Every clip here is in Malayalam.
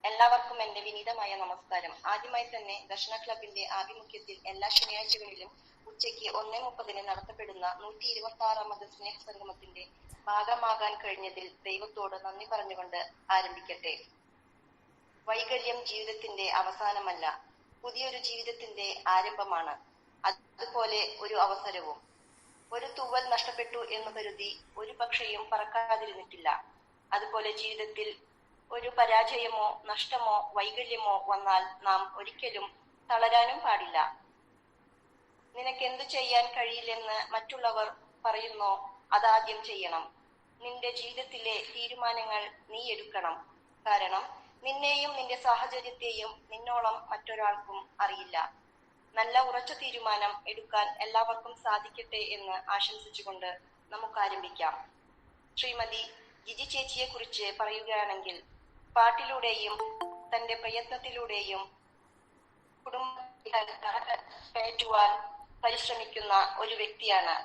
എല്ലാവർക്കും എന്റെ വിനീതമായ നമസ്കാരം. ആദ്യമായി തന്നെ ദർശന ക്ലബിന്റെ ആഭിമുഖ്യത്തിൽ എല്ലാ ശനിയാഴ്ചകളിലും ഉച്ചയ്ക്ക് 1:30 നടത്തപ്പെടുന്ന 126ാമത് സ്നേഹ സംഗമത്തിന്റെ ഭാഗമാകാൻ കഴിഞ്ഞതിൽ ദൈവത്തോട് നന്ദി പറഞ്ഞുകൊണ്ട് ആരംഭിക്കട്ടെ. വൈകല്യം ജീവിതത്തിന്റെ അവസാനമല്ല, പുതിയൊരു ജീവിതത്തിന്റെ ആരംഭമാണ്. അതുപോലെ ഒരു അവസരവും. ഒരു തൂവൽ നഷ്ടപ്പെട്ടു എന്ന് കരുതി ഒരു പക്ഷിയും പറക്കാതിരുന്നിട്ടില്ല. അതുപോലെ ജീവിതത്തിൽ ഒരു പരാജയമോ നഷ്ടമോ വൈകല്യമോ വന്നാൽ നാം ഒരിക്കലും തളരാനും പാടില്ല. നിനക്കെന്തു ചെയ്യാൻ കഴിയില്ലെന്ന് മറ്റുള്ളവർ പറയുന്നോ അതാദ്യം ചെയ്യണം. നിന്റെ ജീവിതത്തിലെ തീരുമാനങ്ങൾ നീ എടുക്കണം. കാരണം നിന്നെയും നിന്റെ സാഹചര്യത്തെയും നിന്നോളം മറ്റൊരാൾക്കും അറിയില്ല. നല്ല ഉറച്ച തീരുമാനം എടുക്കാൻ എല്ലാവർക്കും സാധിക്കട്ടെ എന്ന് ആശംസിച്ചുകൊണ്ട് നമുക്ക് ആരംഭിക്കാം. ശ്രീമതി ജിജി ചേച്ചിയെ കുറിച്ച് പറയുകയാണെങ്കിൽ പാട്ടിലൂടെയും തന്റെ പ്രയത്നത്തിലൂടെയും കുടുംബത്തെ കയറ്റുവാൻ പരിശ്രമിക്കുന്ന ഒരു വ്യക്തിയാണ്.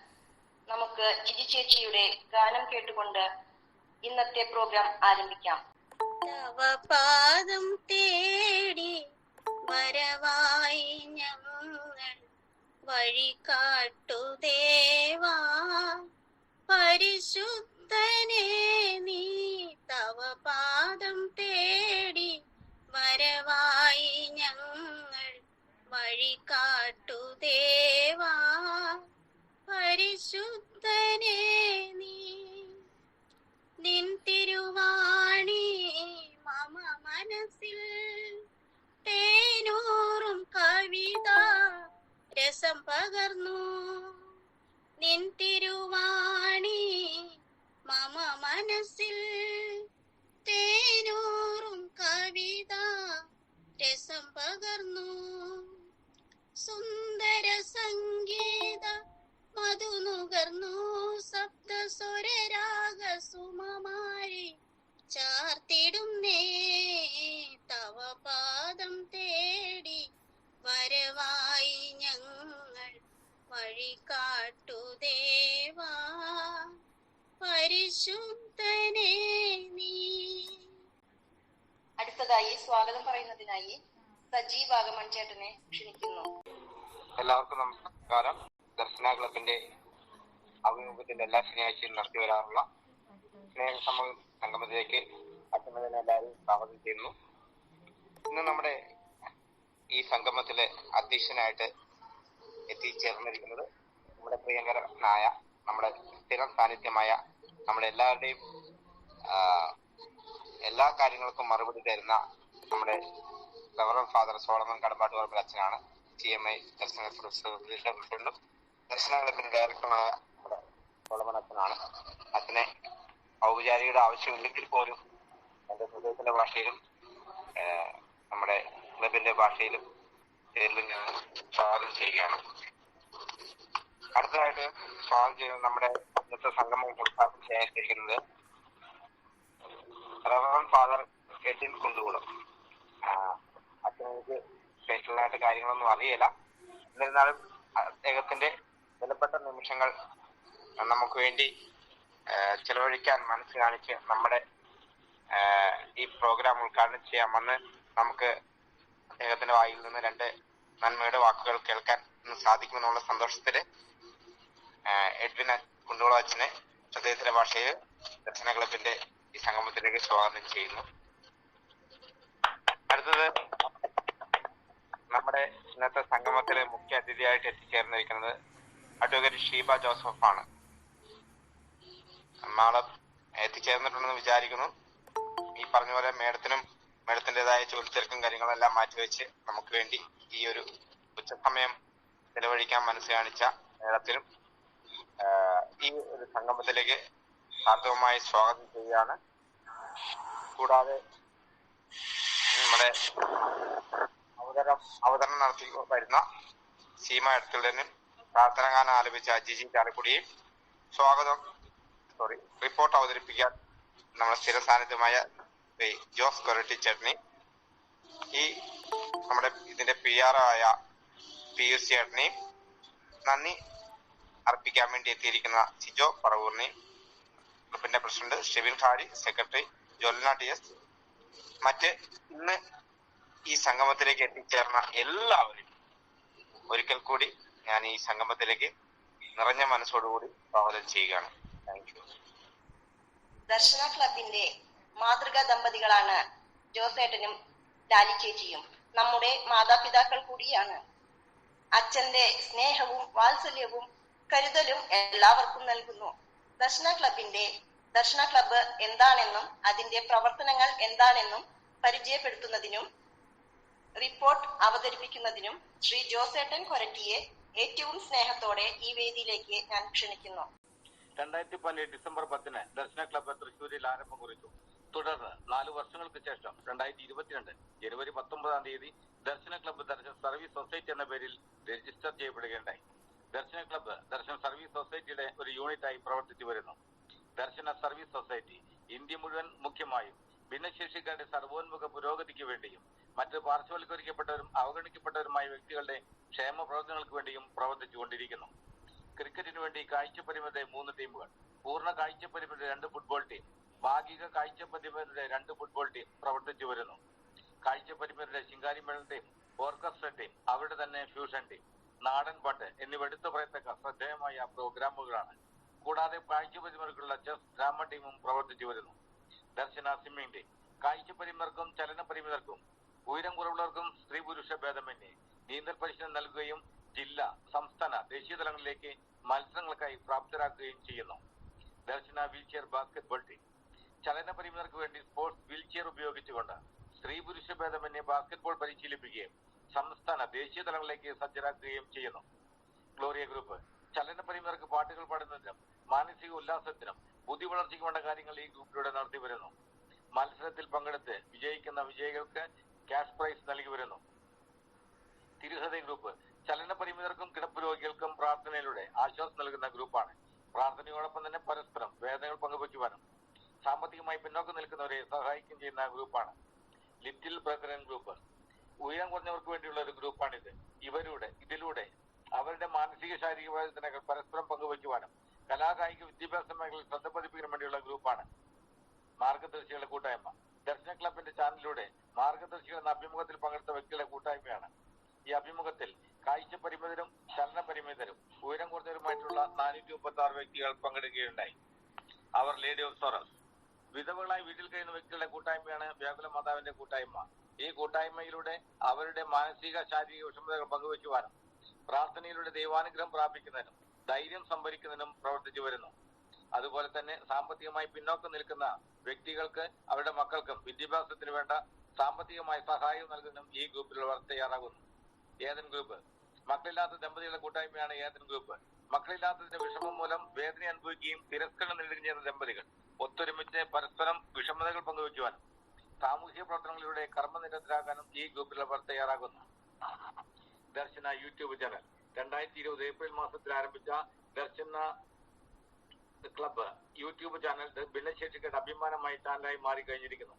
നമുക്ക് ജിജി ചേച്ചിയുടെ ഗാനം കേട്ടുകൊണ്ട് ഇന്നത്തെ പ്രോഗ്രാം ആരംഭിക്കാം. പാദം തേടി വരവായി ഞങ്ങൾ വഴി കാട്ടു ദേവാ, പരിശുദ്ധനെ നീ തവ പാദം തേടി വരവായി ഞങ്ങൾ വഴി കാട്ടു ദേവാ, പരിശുദ്ധനെ നീ. നിൻ തിരുവാണി മമ മനസ്സിൽ തേനൂറും കവിത രസം പകർന്നു. നിൻ തിരുവാണി മമ മനസ്സിൽ തേനൂറും കവിത രസം പകർന്നു. സുന്ദര സംഗീത മധു നുകർന്നു. സപ്തസ്വരരാഗ സുമമാരി ചാർത്തിടുന്നേ തവ പാദം തേടി വരവായി ഞങ്ങൾ വഴി കാട്ടു ദേവാ, പരിശുദ്ധനെ നീ. അടുത്തതായി സ്വാഗതം പറയുന്നതിനായി സജി വാഗമൺ ചേട്ടനെ ക്ഷണിക്കുന്നു. എല്ലാവർക്കും നമസ്കാരം. ദർശന ക്ലബിന്റെ അഭിമുഖത്തിന്റെ എല്ലാ ശനിയാഴ്ചയും നടത്തി വരാറുള്ള സ്നേഹ സംഗമത്തിലേക്ക് അച്ഛനെ എല്ലാവരും സ്വാഗതം ചെയ്യുന്നു. ഇന്ന് നമ്മുടെ ഈ സംഗമത്തിലെ അധ്യക്ഷനായിട്ട് എത്തിച്ചേർന്നിരിക്കുന്നത് നമ്മുടെ പ്രിയങ്കരനായ നമ്മുടെ സ്ഥിരം സാന്നിധ്യമായ നമ്മുടെ എല്ലാവരുടെയും എല്ലാ കാര്യങ്ങൾക്കും മറുപടി തരുന്ന നമ്മുടെ റവറന്റ് ഫാദർ സോളമൻ കടമ്പാട്ടുപറമ്പിൽ അച്ഛനാണ്. TMI ദർശന പ്രസിഡന്റും ദർശന ക്ലബിന്റെ ഡയറക്ടറുമായ നമ്മുടെ സോളമൻ അച്ഛനാണ്. അച്ഛനെ ഔപചാരികയുടെ ആവശ്യമില്ലെങ്കിൽ പോലും എൻ്റെ ഹൃദയത്തിന്റെ ഭാഷയിലും നമ്മുടെ ക്ലബിന്റെ ഭാഷയിലും പേരിലും ഞാൻ സ്വാഗതം ചെയ്യുകയാണ്. അടുത്തതായിട്ട് സ്വാഗതം ചെയ്യുന്നത് നമ്മുടെ ഇന്നത്തെ സംഗമം ഉദ്ഘാടനം ചെയ്യാനിരിക്കുന്നത് റവറന്റ് ഫാദർ എഡിൻ കുണ്ടുകുളം. അച്ഛനെനിക്ക് സ്പെഷ്യലായിട്ട് കാര്യങ്ങളൊന്നും അറിയില്ല. എന്നിരുന്നാലും അദ്ദേഹത്തിന്റെ വിലപ്പെട്ട നിമിഷങ്ങൾ നമുക്ക് വേണ്ടി ചെലവഴിക്കാൻ മനസ്സ് കാണിച്ച് നമ്മുടെ ഈ പ്രോഗ്രാം ഉദ്ഘാടനം ചെയ്യാമെന്ന് നമുക്ക് അദ്ദേഹത്തിന്റെ വായിൽ നിന്ന് 2 നന്മയുടെ വാക്കുകൾ കേൾക്കാൻ സാധിക്കുമെന്നുള്ള സന്തോഷത്തില് എഡ്വിൻ കുണ്ടുകുളം അച്ഛനെ അദ്ദേഹത്തിന്റെ ഭാഷയിൽ ദർശന ക്ലബിന്റെ ഈ സംഗമത്തിലേക്ക് സ്വാഗതം ചെയ്യുന്നു. അടുത്തത് നമ്മുടെ ഇന്നത്തെ സംഗമത്തിലെ മുഖ്യ അതിഥിയായിട്ട് എത്തിച്ചേർന്നിരിക്കുന്നത് അഡ്വക്കേറ്റ് ഷീബ ജോസഫാണ്. നാളെ എത്തിച്ചേർന്നിട്ടുണ്ടെന്ന് വിചാരിക്കുന്നു. ഈ പറഞ്ഞ പോലെ മേഡത്തിൻ്റെതായ ജോലിത്തിരക്കും കാര്യങ്ങളെല്ലാം മാറ്റിവെച്ച് നമുക്ക് വേണ്ടി ഈ ഒരു ഉച്ചസമയം ചെലവഴിക്കാൻ മനസ്സ് കാണിച്ച മേഡത്തിനും ഈ ഒരു സംഗമത്തിലേക്ക് ഹാർദവമായി സ്വാഗതം ചെയ്യുകയാണ്. കൂടാതെ നമ്മുടെ അവതരണം നടത്തി വരുന്ന സീമ എടത്തുള്ളനും പ്രാർത്ഥന ഗാനം ആലപിച്ച ജിജി ചാലക്കുടിയും റിപ്പോർട്ട് അവതരിപ്പിക്കാൻ നമ്മുടെ സ്ഥിര സാന്നിധ്യമായ ജോസ് കൊരട്ടി ചട്നി, ഈ നമ്മുടെ ഇതിന്റെ PR ആയ PUC ചേട്ടനെയും നന്ദി അർപ്പിക്കാൻ വേണ്ടി എത്തിയിരിക്കുന്ന സിജോ പറവൂറിനെയും ക്ലബിന്റെ പ്രസിഡന്റ് ഷെബിൻ ഖാരി, സെക്രട്ടറി ജോലിന TS, മറ്റ് ഇന്ന് ഈ സംഗമത്തിലേക്ക് എത്തിച്ചേർന്ന എല്ലാവരും ഒരിക്കൽ കൂടി ഞാൻ ഈ സംഗമത്തിലേക്ക് നിറഞ്ഞ മനസ്സോടുകൂടി സ്വാഗതം ചെയ്യുകയാണ്. Thank you. ദർശന ക്ലബിന്റെ മാതൃകാ ദമ്പതികളാണ് ജോസേട്ടനും ലാലി ചേച്ചിയും. നമ്മുടെ മാതാപിതാക്കൾ കൂടിയാണ്. അച്ഛന്റെ സ്നേഹവും വാത്സല്യവും കരുതലും എല്ലാവർക്കും നൽകുന്നു. ദർശന ക്ലബ്ബ് എന്താണെന്നും അതിന്റെ പ്രവർത്തനങ്ങൾ എന്താണെന്നും പരിചയപ്പെടുത്തുന്നതിനും റിപ്പോർട്ട് അവതരിപ്പിക്കുന്നതിനും ശ്രീ ജോസേട്ടൻ കൊരട്ടിയെ ഏറ്റവും സ്നേഹത്തോടെ ഈ വേദിയിലേക്ക് ഞാൻ ക്ഷണിക്കുന്നു. 2012 ഡിസംബർ 10 ദർശന ക്ലബ്ബ് തൃശ്ശൂരിൽ ആരംഭം കുറിച്ചു. തുടർന്ന് 4 വർഷങ്ങൾക്ക് ശേഷം 2022 ജനുവരി 19 ദർശന ക്ലബ്ബ് ദർശൻ സർവീസ് സൊസൈറ്റി എന്ന പേരിൽ രജിസ്റ്റർ ചെയ്യപ്പെടുകയുണ്ടായി. ദർശന ക്ലബ്ബ് ദർശൻ സർവീസ് സൊസൈറ്റിയുടെ ഒരു യൂണിറ്റായി പ്രവർത്തിച്ചു വരുന്നു. ദർശന സർവീസ് സൊസൈറ്റി ഇന്ത്യ മുഴുവൻ മുഖ്യമായും ഭിന്നശേഷിക്കാരുടെ സർവോന്മുഖ പുരോഗതിക്ക് വേണ്ടിയും മറ്റ് പാർശ്വവൽക്കരിക്കപ്പെട്ടവരും അവഗണിക്കപ്പെട്ടവരുമായ വ്യക്തികളുടെ ക്ഷേമ പ്രവർത്തനങ്ങൾക്ക് വേണ്ടിയും പ്രവർത്തിച്ചുകൊണ്ടിരിക്കുന്നു. ക്രിക്കറ്റിന് വേണ്ടി കാഴ്ചപരിമിതരുടെ 3 ടീമുകൾ, പൂർണ്ണ കാഴ്ചപരിമിതരുടെ 2 ഫുട്ബോൾ ടീം, ഭാഗിക കാഴ്ചപരിമിതരുടെ 2 ഫുട്ബോൾ ടീം പ്രവർത്തിച്ചു വരുന്നു. കാഴ്ചപരിമിതരുടെ ശിങ്കാരിമേള ടീം, ഓർക്കസ്ട്ര ടീം, അവരുടെ തന്നെ ഫ്യൂഷൻ ടീം, നാടൻ പാട്ട് എന്നിവ എടുത്തു പറയത്തക്ക ശ്രദ്ധേയമായ പ്രോഗ്രാമുകളാണ്. കൂടാതെ കാഴ്ചപരിമിതർക്കുള്ള ചെസ് ഡ്രാമ ടീമും പ്രവർത്തിച്ചു വരുന്നു. ദർശന സ്വിമ്മിംഗ് ടീം കാഴ്ചപരിമിതർക്കും ചലനപരിമിതർക്കും ഉയരം കുറവുള്ളവർക്കും സ്ത്രീ പുരുഷ ഭേദമന്യേ നീന്തൽ പരിശീലനം നൽകുകയും ജില്ലാ, സംസ്ഥാന, ദേശീയ തലങ്ങളിലേക്ക് മത്സരങ്ങൾക്കായി പ്രാപ്തരാക്കുകയും ചെയ്യുന്നു. ദർശന വീൽചെയർ ബാസ്കറ്റ്ബോൾ ടീം ചലനപരിമിതർക്ക് വേണ്ടി സ്പോർട്സ് വീൽചെയർ ഉപയോഗിച്ചുകൊണ്ട് സ്ത്രീ പുരുഷ ഭേദമന്യേ ബാസ്കറ്റ്ബോൾ പരിശീലിപ്പിക്കുകയും സംസ്ഥാന, ദേശീയ തലങ്ങളിലേക്ക് സജ്ജരാക്കുകയും ചെയ്യുന്നു. ഗ്ലോറിയ ഗ്രൂപ്പ് ചലനപരിമിതർക്ക് പാട്ടുകൾ പാടുന്നതിനും മാനസിക ഉല്ലാസത്തിനും ബുദ്ധി വളർച്ചയ്ക്ക് വേണ്ട കാര്യങ്ങൾ ഈ ഗ്രൂപ്പിലൂടെ നടത്തി വരുന്നു. മത്സരത്തിൽ പങ്കെടുത്ത് വിജയിക്കുന്ന വിജയികൾക്ക് ക്യാഷ് പ്രൈസ് നൽകി വരുന്നു. തിരുഹൃദയ ഗ്രൂപ്പ് ചലനപരിമിതർക്കും കിടപ്പ് രോഗികൾക്കും പ്രാർത്ഥനയിലൂടെ ആശ്വാസം നൽകുന്ന ഗ്രൂപ്പാണ്. പ്രാർത്ഥനയോടൊപ്പം തന്നെ പരസ്പരം വേദനകൾ പങ്കുവയ്ക്കുവാനും സാമ്പത്തികമായി പിന്നോക്കം നിൽക്കുന്നവരെ സഹായിക്കുകയും ചെയ്യുന്ന ഗ്രൂപ്പാണ്. ലിറ്റിൽ ബ്രദറൻ ഗ്രൂപ്പ് ഉയരം കുറഞ്ഞവർക്ക് വേണ്ടിയുള്ള ഒരു ഗ്രൂപ്പാണിത്. ഇതിലൂടെ അവരുടെ മാനസിക ശാരീരിക വേദനകൾ പരസ്പരം പങ്കുവയ്ക്കുവാനും കലാകായിക വിദ്യാഭ്യാസ മേഖലയിൽ ശ്രദ്ധ പതിപ്പിക്കാൻ വേണ്ടിയുള്ള ഗ്രൂപ്പാണ്. മാർഗദർശികളുടെ കൂട്ടായ്മ ദർശന ക്ലബിന്റെ ചാനലിലൂടെ മാർഗദർശികൾ എന്ന അഭിമുഖത്തിൽ പങ്കെടുത്ത വ്യക്തികളുടെ കൂട്ടായ്മയാണ്. ഈ അഭിമുഖത്തിൽ കാഴ്ചപരിമിതരും ചലനപരിമിതരും ഉയരം കുറഞ്ഞവരുമായിട്ടുള്ള 436 വ്യക്തികൾ പങ്കെടുക്കുകയുണ്ടായി. അവർ ലേഡി ഓഫ് സോറസ് വിധവകളായി വീട്ടിൽ കഴിയുന്ന വ്യക്തികളുടെ കൂട്ടായ്മയാണ് വ്യാകുല മാതാവിന്റെ കൂട്ടായ്മ. ഈ കൂട്ടായ്മയിലൂടെ അവരുടെ മാനസിക ശാരീരിക വിഷമതകൾ പങ്കുവയ്ക്കുവാനും പ്രാർത്ഥനയിലൂടെ ദൈവാനുഗ്രഹം പ്രാപിക്കുന്നതിനും ധൈര്യം സംഭരിക്കുന്നതിനും പ്രവർത്തിച്ചു വരുന്നു. അതുപോലെ തന്നെ സാമ്പത്തികമായി പിന്നോക്കം നിൽക്കുന്ന വ്യക്തികൾക്ക് അവരുടെ മക്കൾക്കും വിദ്യാഭ്യാസത്തിന് വേണ്ട സാമ്പത്തികമായ സഹായം നൽകുന്നതിനും ഈ ഗ്രൂപ്പിലുള്ളവർ തയ്യാറാകുന്നു. ഏദൻ ഗ്രൂപ്പ് മക്കളില്ലാത്ത ദമ്പതികളുടെ കൂട്ടായ്മയാണ് ഏദൻ ഗ്രൂപ്പ്. മക്കളില്ലാത്തതിന്റെ വിഷമം മൂലം വേദന അനുഭവിക്കുകയും തിരസ്കരണം നേടുകയും ചെയ്യുന്ന ദമ്പതികൾ ഒത്തൊരുമിച്ച് പരസ്പരം വിഷമതകൾ പങ്കുവയ്ക്കുവാനും സാമൂഹിക പ്രവർത്തനങ്ങളിലൂടെ കർമ്മനിരതരാകാനും ഈ ഗ്രൂപ്പിലുള്ളവർ തയ്യാറാകുന്നു. ദർശന യൂട്യൂബ് ചാനൽ 2020 ഏപ്രിൽ മാസത്തിൽ ആരംഭിച്ച ദർശന ക്ലബ്ബ് യൂട്യൂബ് ചാനൽ ഭിന്നശേഷിക്കാരുടെ അഭിമാനമായി ചാനലായി മാറിക്കഴിഞ്ഞിരിക്കുന്നു.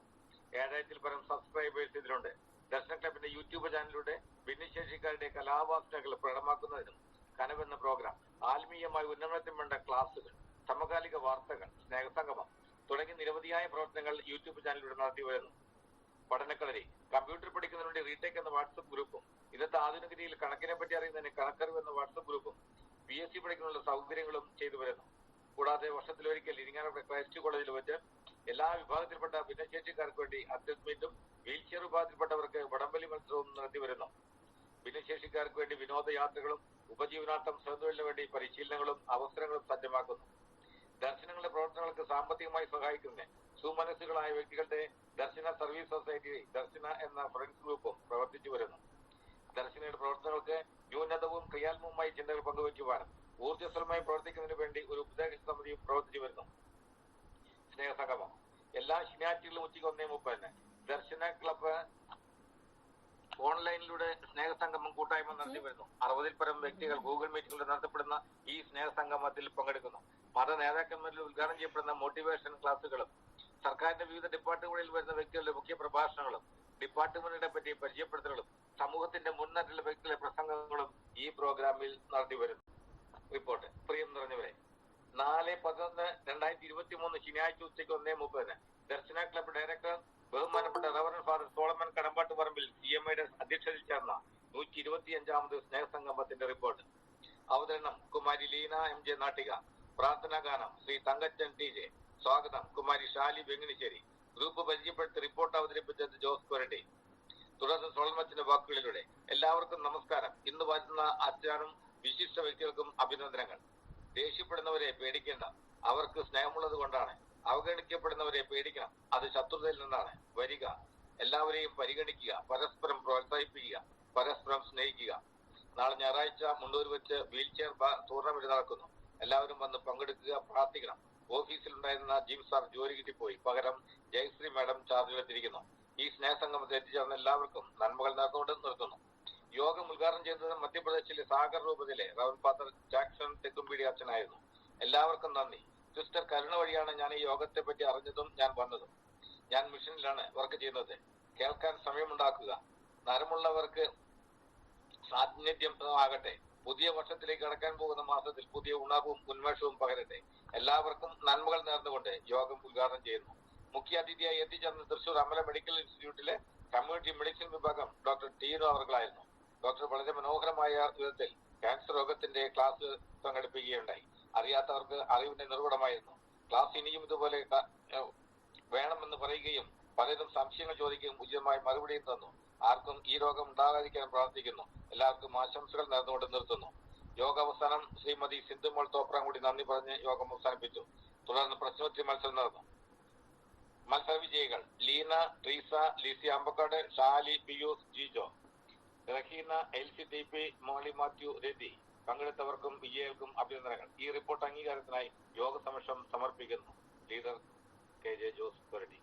7000-ൽ പരം സബ്സ്ക്രൈബേഴ്സ് ഇതിലുണ്ട്. ദർശന ക്ലബിന്റെ യൂട്യൂബ് ചാനലിലൂടെ ഭിന്നശേഷിക്കാരുടെ കലാവാസനകൾ പ്രകടമാക്കുന്നതിനും കനവെന്ന പ്രോഗ്രാം, ആത്മീയമായ ഉന്നമനത്തിന് വേണ്ട ക്ലാസുകൾ, സമകാലിക വാർത്തകൾ, സ്നേഹസംഗമം തുടങ്ങി നിരവധിയായ പ്രവർത്തനങ്ങൾ യൂട്യൂബ് ചാനലിലൂടെ നടത്തി വരുന്നു. പഠനക്കളരി കമ്പ്യൂട്ടർ പഠിക്കുന്നതിനുവേണ്ടി റീടേക്ക് എന്ന വാട്സപ്പ് ഗ്രൂപ്പും ഇന്നത്തെ ആധുനികതയിൽ കണക്കിനെ പറ്റി അറിയുന്നതിന് കണക്കറിവ് എന്ന വാട്സപ്പ് ഗ്രൂപ്പും PSC പഠിക്കുന്നതിനുള്ള സൗകര്യങ്ങളും ചെയ്തു വരുന്നു. കൂടാതെ വർഷത്തിലൊരിക്കൽ ഇരിങ്ങാലക്കുട ക്രൈസ്റ്റ് കോളേജിൽ വെച്ച് എല്ലാ വിഭാഗത്തിൽപ്പെട്ട ഭിന്നശേഷിക്കാർക്ക് വേണ്ടി അത്ലറ്റ് വീൽചെയർ വിഭാഗത്തിൽപ്പെട്ടവർക്ക് വടംവലി മത്സരവും നടത്തി വരുന്നു. ഭിന്നശേഷിക്കാർക്ക് വേണ്ടി വിനോദയാത്രകളും ഉപജീവനാർത്ഥം സ്വയംതൊഴിലിന് വേണ്ടി പരിശീലനങ്ങളും അവസരങ്ങളും സജ്ജമാക്കുന്നു. ദർശനങ്ങളുടെ പ്രവർത്തനങ്ങൾക്ക് സാമ്പത്തികമായി സഹായിക്കുന്നതിന് സുമനസ്സുകളായ വ്യക്തികളുടെ ദർശന സർവീസ് സൊസൈറ്റി ദർശന എന്ന ഫ്രണ്ട്സ് ഗ്രൂപ്പും പ്രവർത്തിച്ചു വരുന്നു. ദർശനയുടെ പ്രവർത്തനങ്ങൾക്ക് ന്യൂനതവും ക്രിയാത്മകവുമായി ചിന്തകൾ പങ്കുവയ്ക്കുവാനും ഊർജ്ജസ്വലമായി പ്രവർത്തിക്കുന്നതിന് വേണ്ടി ഒരു ഉപദേശ സമിതിയും പ്രവർത്തിച്ചു വരുന്നു. സ്നേഹസംഗമം എല്ലാ ശനിയാഴ്ചകളിലും ഉച്ചയ്ക്ക് 1:30 ദർശന ക്ലബ്ബ് ഓൺലൈനിലൂടെ സ്നേഹസംഗമം കൂട്ടായ്മ നടത്തി വരുന്നു. 60-ൽ പരം വ്യക്തികൾ ഗൂഗിൾ മീറ്റിംഗിലൂടെ നടത്തപ്പെടുന്ന ഈ സ്നേഹസംഗമത്തിൽ പങ്കെടുക്കുന്നു. മത നേതാക്കന്മാരിൽ ഉദ്ഘാടനം ചെയ്യപ്പെടുന്ന മോട്ടിവേഷൻ ക്ലാസുകളും സർക്കാരിന്റെ വിവിധ ഡിപ്പാർട്ട്മെന്റുകളിൽ വരുന്ന വ്യക്തികളുടെ മുഖ്യ പ്രഭാഷണങ്ങളും ഡിപ്പാർട്ട്മെന്റിനെ പറ്റി പരിചയപ്പെടുത്തലുകളും സമൂഹത്തിന്റെ മുൻനിരയിലുള്ള വ്യക്തികളുടെ പ്രസംഗങ്ങളും ഈ പ്രോഗ്രാമിൽ നടത്തി വരുന്നു. റിപ്പോർട്ട് പ്രിയം നിറഞ്ഞവരെ, 4 മെയ് 11, 2023 ശനിയാഴ്ച ഉച്ചയ്ക്ക് 1:30 ദർശന ക്ലബ്ബ് ഡയറക്ടർ ബഹുമാനപ്പെട്ട റവറൻ ഫാദർ സോളമൻ കടമ്പാട്ടുപറമ്പിൽ CMIയുടെ അധ്യക്ഷതയിൽ ചേർന്ന 125ാമത് സ്നേഹസംഗമത്തിന്റെ റിപ്പോർട്ട്. അവതരണം കുമാരി ലീന MJ നാട്ടിക. പ്രാർത്ഥനാ ഗാനം ശ്രീ തങ്കച്ചൻ TJ. സ്വാഗതം കുമാരി ഷാലി വെങ്ങിനിശ്ശേരി. ഗ്രൂപ്പ് പരിചയപ്പെടുത്തി റിപ്പോർട്ട് അവതരിപ്പിച്ചത് ജോസ് കൊരട്ടി. തുടർന്ന് സോളമച്ചന്റെ വാക്കുകളിലൂടെ എല്ലാവർക്കും നമസ്കാരം. ഇന്ന് വരുന്ന അച്ഛനും വിശിഷ്ട വ്യക്തികൾക്കും അഭിനന്ദനങ്ങൾ. ദേഷ്യപ്പെടുന്നവരെ പേടിക്കേണ്ട, അവർക്ക് സ്നേഹമുള്ളത് കൊണ്ടാണ്. അവഗണിക്കപ്പെടുന്നവരെ പേടിക്കണം, അത് ശത്രുതയിൽ നിന്നാണ്. വരിക, എല്ലാവരെയും പരിഗണിക്കുക, പരസ്പരം പ്രോത്സാഹിപ്പിക്കുക, പരസ്പരം സ്നേഹിക്കുക. നാളെ ഞായറാഴ്ച മുണ്ടൂർ വെച്ച് വീൽചെയർ ടൂർണമെന്റ് നടക്കുന്നു. എല്ലാവരും വന്ന് പങ്കെടുക്കുക, പ്രാർത്ഥിക്കണം. ഓഫീസിലുണ്ടായിരുന്ന ജിം സാർ ജോലി കിട്ടിപ്പോയി, പകരം ജയശ്രീ മാഡം ചാർജിലെത്തിയിരിക്കുന്നു. ഈ സ്നേഹസംഗമത്തിൽ എത്തിച്ചേർന്ന എല്ലാവർക്കും നന്മകൾ നേർന്നുകൊണ്ട് നിർത്തുന്നു. യോഗം ഉദ്ഘാടനം ചെയ്തത് മധ്യപ്രദേശിലെ സാഗർ രൂപതയിലെ റവൻ ഫാദർ ജാക്സൺ തെക്കുംപീടി അച്ഛനായിരുന്നു. എല്ലാവർക്കും നന്ദി. സിസ്റ്റർ കരുണ വഴിയാണ് ഞാൻ ഈ യോഗത്തെ പറ്റി അറിഞ്ഞതും ഞാൻ വന്നതും. ഞാൻ മിഷനിലാണ് വർക്ക് ചെയ്യുന്നത്. കേൾക്കാൻ സമയമുണ്ടാക്കുക. നരമുള്ളവർക്ക് സാന്നിധ്യം ആകട്ടെ. പുതിയ വർഷത്തിലേക്ക് കടക്കാൻ പോകുന്ന മാസത്തിൽ പുതിയ ഉണർവും ഉന്മേഷവും പകരട്ടെ. എല്ലാവർക്കും നന്മകൾ നേർന്നുകൊണ്ട് യോഗം ഉദ്ഘാടനം ചെയ്യുന്നു. മുഖ്യ അതിഥിയായി എത്തിച്ചേർന്ന തൃശൂർ അമല മെഡിക്കൽ ഇൻസ്റ്റിറ്റ്യൂട്ടിലെ കമ്മ്യൂണിറ്റി മെഡിസിൻ വിഭാഗം ഡോക്ടർ ടീനോ അവർകളായിരുന്നു. ഡോക്ടർ വളരെ മനോഹരമായ വിധത്തിൽ ക്യാൻസർ രോഗത്തിന്റെ ക്ലാസ് സംഘടിപ്പിക്കുകയുണ്ടായി. അറിയാത്തവർക്ക് അറിവിന്റെ നിർവ്വടമായിരുന്നു. ക്ലാസ് ഇനിയും ഇതുപോലെ വേണമെന്ന് പറയുകയും പലരും സംശയങ്ങൾ ചോദിക്കുകയും ഉചിതമായ മറുപടിയും തന്നു. ആർക്കും ഈ രോഗം ഉണ്ടാകാതിരിക്കാൻ പ്രാർത്ഥിക്കുന്നു. എല്ലാവർക്കും ആശംസകൾ നേർന്നുകൊണ്ട് നിർത്തുന്നു. യോഗ അവസാനം ശ്രീമതി സിന്ധുമോൾ തോപ്രാൻ കൂടി നന്ദി പറഞ്ഞ് യോഗം അവസാനിപ്പിച്ചു. തുടർന്ന് പ്രശ്നോത്തരി മത്സരം നടന്നു. മത്സര വിജയികൾ ലീന, ട്രീസ, ലിസി അമ്പക്കാട്, ഷാലി, പിയൂസ്, ജിജോ, റഹീന, LC TP, മോളി മാത്യു, രതി. പങ്കെടുത്തവർക്കും വിജയികൾക്കും അഭിനന്ദനങ്ങൾ. ഈ റിപ്പോർട്ട് അംഗീകാരത്തിനായി യോഗ സമക്ഷം സമർപ്പിക്കുന്നു. Leader KJ Jose Koratty.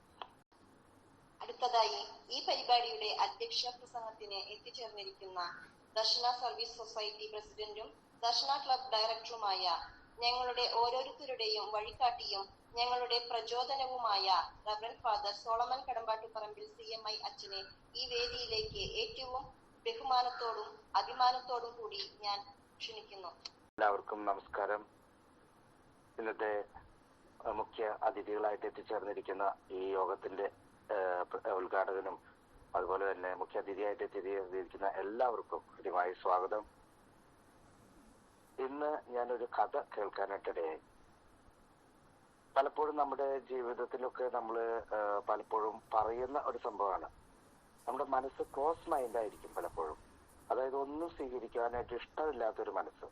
അടുത്തതായി ഈ പരിപാടിയുടെ അധ്യക്ഷ പ്രസംഗത്തിന് എത്തിച്ചേർന്നിരിക്കുന്ന ദർശന സർവീസ് സൊസൈറ്റി പ്രസിഡന്റും ദർശന ക്ലബ് ഡയറക്ടറുമായ ഞങ്ങളുടെ ഓരോരുത്തരുടെയും വഴികാട്ടിയും ഞങ്ങളുടെ പ്രചോദനവുമായ reverend father Solomon Kadambattuparambil CMI അച്ഛനെ ഈ വേദിയിലേക്ക് ഏറ്റവും ബഹുമാനത്തോടും അഭിമാനത്തോടും കൂടി ഞാൻ ക്ഷണിക്കുന്നു. എല്ലാവർക്കും നമസ്കാരം. ഇന്നത്തെ മുഖ്യ അതിഥികളായിട്ട് എത്തിച്ചേർന്നിരിക്കുന്ന ഈ യോഗത്തിന്റെ ഉദ്ഘാടകനും അതുപോലെ തന്നെ മുഖ്യ അതിഥിയായിട്ട് എത്തിയിരിക്കുന്ന എല്ലാവർക്കും കൃത്യമായി സ്വാഗതം. ഇന്ന് ഞാനൊരു കഥ കേൾക്കാനായിട്ടിടയായി. പലപ്പോഴും നമ്മുടെ ജീവിതത്തിലൊക്കെ നമ്മൾ പലപ്പോഴും പറയുന്ന ഒരു സംഭവമാണ്. നമ്മുടെ മനസ്സ് ക്ലോസ് മൈൻഡ് ആയിരിക്കും പലപ്പോഴും. അതായത് ഒന്നും സ്വീകരിക്കാനായിട്ട് ഇഷ്ടമില്ലാത്തൊരു മനസ്സ്.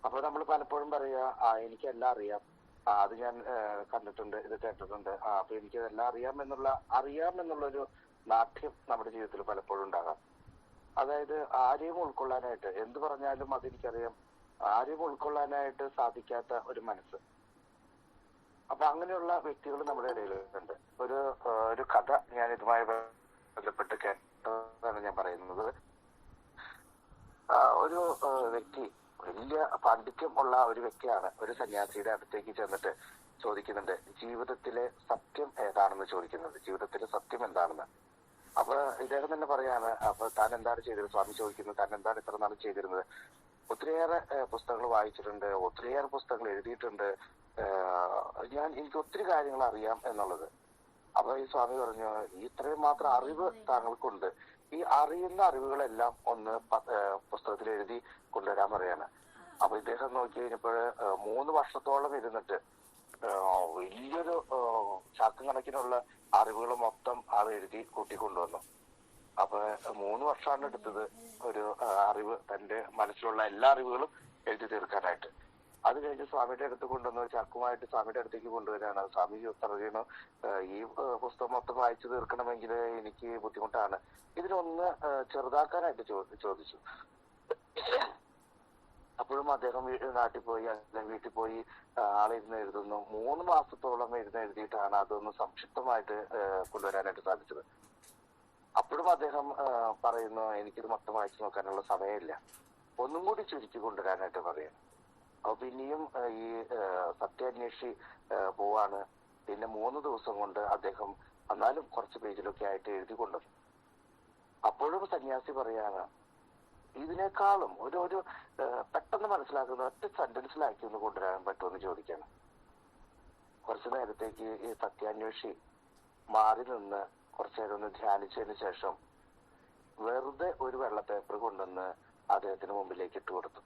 അപ്പൊ നമ്മൾ പലപ്പോഴും പറയുക, എനിക്കെല്ലാം അറിയാം, അത് ഞാൻ കണ്ടിട്ടുണ്ട്, ഇത് കേട്ടിട്ടുണ്ട്, അപ്പൊ എനിക്കതെല്ലാം അറിയാമെന്നുള്ളൊരു നാട്യം നമ്മുടെ ജീവിതത്തിൽ പലപ്പോഴും ഉണ്ടാകാം. അതായത് ആരെയും ഉൾക്കൊള്ളാനായിട്ട്, എന്ത് പറഞ്ഞാലും അതെനിക്കറിയാം, ആരെയും ഉൾക്കൊള്ളാനായിട്ട് സാധിക്കാത്ത ഒരു മനസ്സ്. അപ്പൊ അങ്ങനെയുള്ള വ്യക്തികൾ നമ്മുടെ ഇടയിലുണ്ട്. ഒരു കഥ ഞാൻ ഇതുമായി ബന്ധപ്പെട്ട് കേട്ടതാണ് ഞാൻ പറയുന്നത്. ഒരു വ്യക്തി, വലിയ പാണ്ഡിത്യം ഉള്ള ഒരു വ്യക്തിയാണ്, ഒരു സന്യാസിയുടെ അടുത്തേക്ക് ചെന്നിട്ട് ചോദിക്കുന്നുണ്ട്, ജീവിതത്തിലെ സത്യം ഏതാണെന്ന് ചോദിക്കുന്നത്. ജീവിതത്തിലെ സത്യം എന്താണെന്ന്. അപ്പൊ ഇദ്ദേഹം തന്നെ പറയാണ്, അപ്പൊ താൻ എന്താണ് ചെയ്തിരുന്നത്? സ്വാമി ചോദിക്കുന്നത്, താൻ എന്താണ് ഇത്ര നാൾ ചെയ്തിരുന്നത്? ഒത്തിരിയേറെ പുസ്തകങ്ങൾ വായിച്ചിട്ടുണ്ട്, ഒത്തിരിയേറെ പുസ്തകങ്ങൾ എഴുതിയിട്ടുണ്ട്, എനിക്ക് ഒത്തിരി കാര്യങ്ങൾ അറിയാം എന്നുള്ളത്. അപ്പൊ ഈ സ്വാമി പറഞ്ഞു, ഇത്രയും മാത്രം അറിവ് താങ്കൾക്കുണ്ട്, ഈ അറിയുന്ന അറിവുകളെല്ലാം ഒന്ന് പുസ്തകത്തിൽ എഴുതി കൊണ്ടുവരാൻ പറയാണ്. അപ്പൊ ഇദ്ദേഹം നോക്കി കഴിഞ്ഞപ്പോൾ 3 വർഷത്തോളം ഇരുന്നിട്ട് വലിയൊരു ചാക്കും കണക്കിനുള്ള അറിവുകൾ മൊത്തം ആൾ എഴുതി കൂട്ടിക്കൊണ്ടുവന്നു. അപ്പൊ 3 വർഷമാണ് എടുത്തത് ഒരു അറിവ്, തന്റെ മനസ്സിലുള്ള എല്ലാ അറിവുകളും എഴുതി തീർക്കാനായിട്ട്. അത് കഴിഞ്ഞ് സ്വാമിയുടെ അടുത്ത് കൊണ്ടുവന്ന് ചാക്കുമായിട്ട് സ്വാമിയുടെ അടുത്തേക്ക് കൊണ്ടുവരാണ്. സ്വാമി പറയുന്നു, ഈ പുസ്തകം മൊത്തം വായിച്ചു തീർക്കണമെങ്കിൽ എനിക്ക് ബുദ്ധിമുട്ടാണ്, ഇതിനൊന്ന് ചെറുതാക്കാനായിട്ട് ചോദിച്ചു. അപ്പോഴും അദ്ദേഹം നാട്ടിൽ പോയി, അല്ലെങ്കിൽ വീട്ടിൽ പോയി ആളിരുന്ന് എഴുതുന്നു. 3 മാസത്തോളം എഴുതിയിട്ടാണ് അതൊന്ന് സംക്ഷിപ്തമായിട്ട് കൊണ്ടുവരാനായിട്ട് സാധിച്ചത്. അപ്പോഴും അദ്ദേഹം പറയുന്നു, എനിക്കിത് മൊത്തം വായിച്ചു നോക്കാനുള്ള സമയമില്ല, ഒന്നും കൂടി ചുരുക്കി കൊണ്ടുവരാനായിട്ട് പറയാം. അപ്പൊ പിന്നെയും ഈ സത്യാന്വേഷി പോവാണ്. പിന്നെ 3 ദിവസം കൊണ്ട് അദ്ദേഹം എന്നാലും കുറച്ച് പേജിലൊക്കെ ആയിട്ട് എഴുതി കൊണ്ടുവന്നു. അപ്പോഴും സന്യാസി പറയാണ്, ഇതിനേക്കാളും ഒരു പെട്ടെന്ന് മനസ്സിലാക്കുന്ന ഒറ്റ സെന്റൻസിലാക്കി ഒന്ന് കൊണ്ടുവരാൻ പറ്റുമെന്ന് ചോദിക്കാണ്. കുറച്ചു നേരത്തേക്ക് ഈ സത്യാന്വേഷി മാറി നിന്ന് കുറച്ചു നേരം ഒന്ന് ധ്യാനിച്ചതിന് ശേഷം വെറുതെ ഒരു വെള്ള പേപ്പർ കൊണ്ടുവന്ന് അദ്ദേഹത്തിന് മുമ്പിലേക്ക് ഇട്ട് കൊടുത്തു.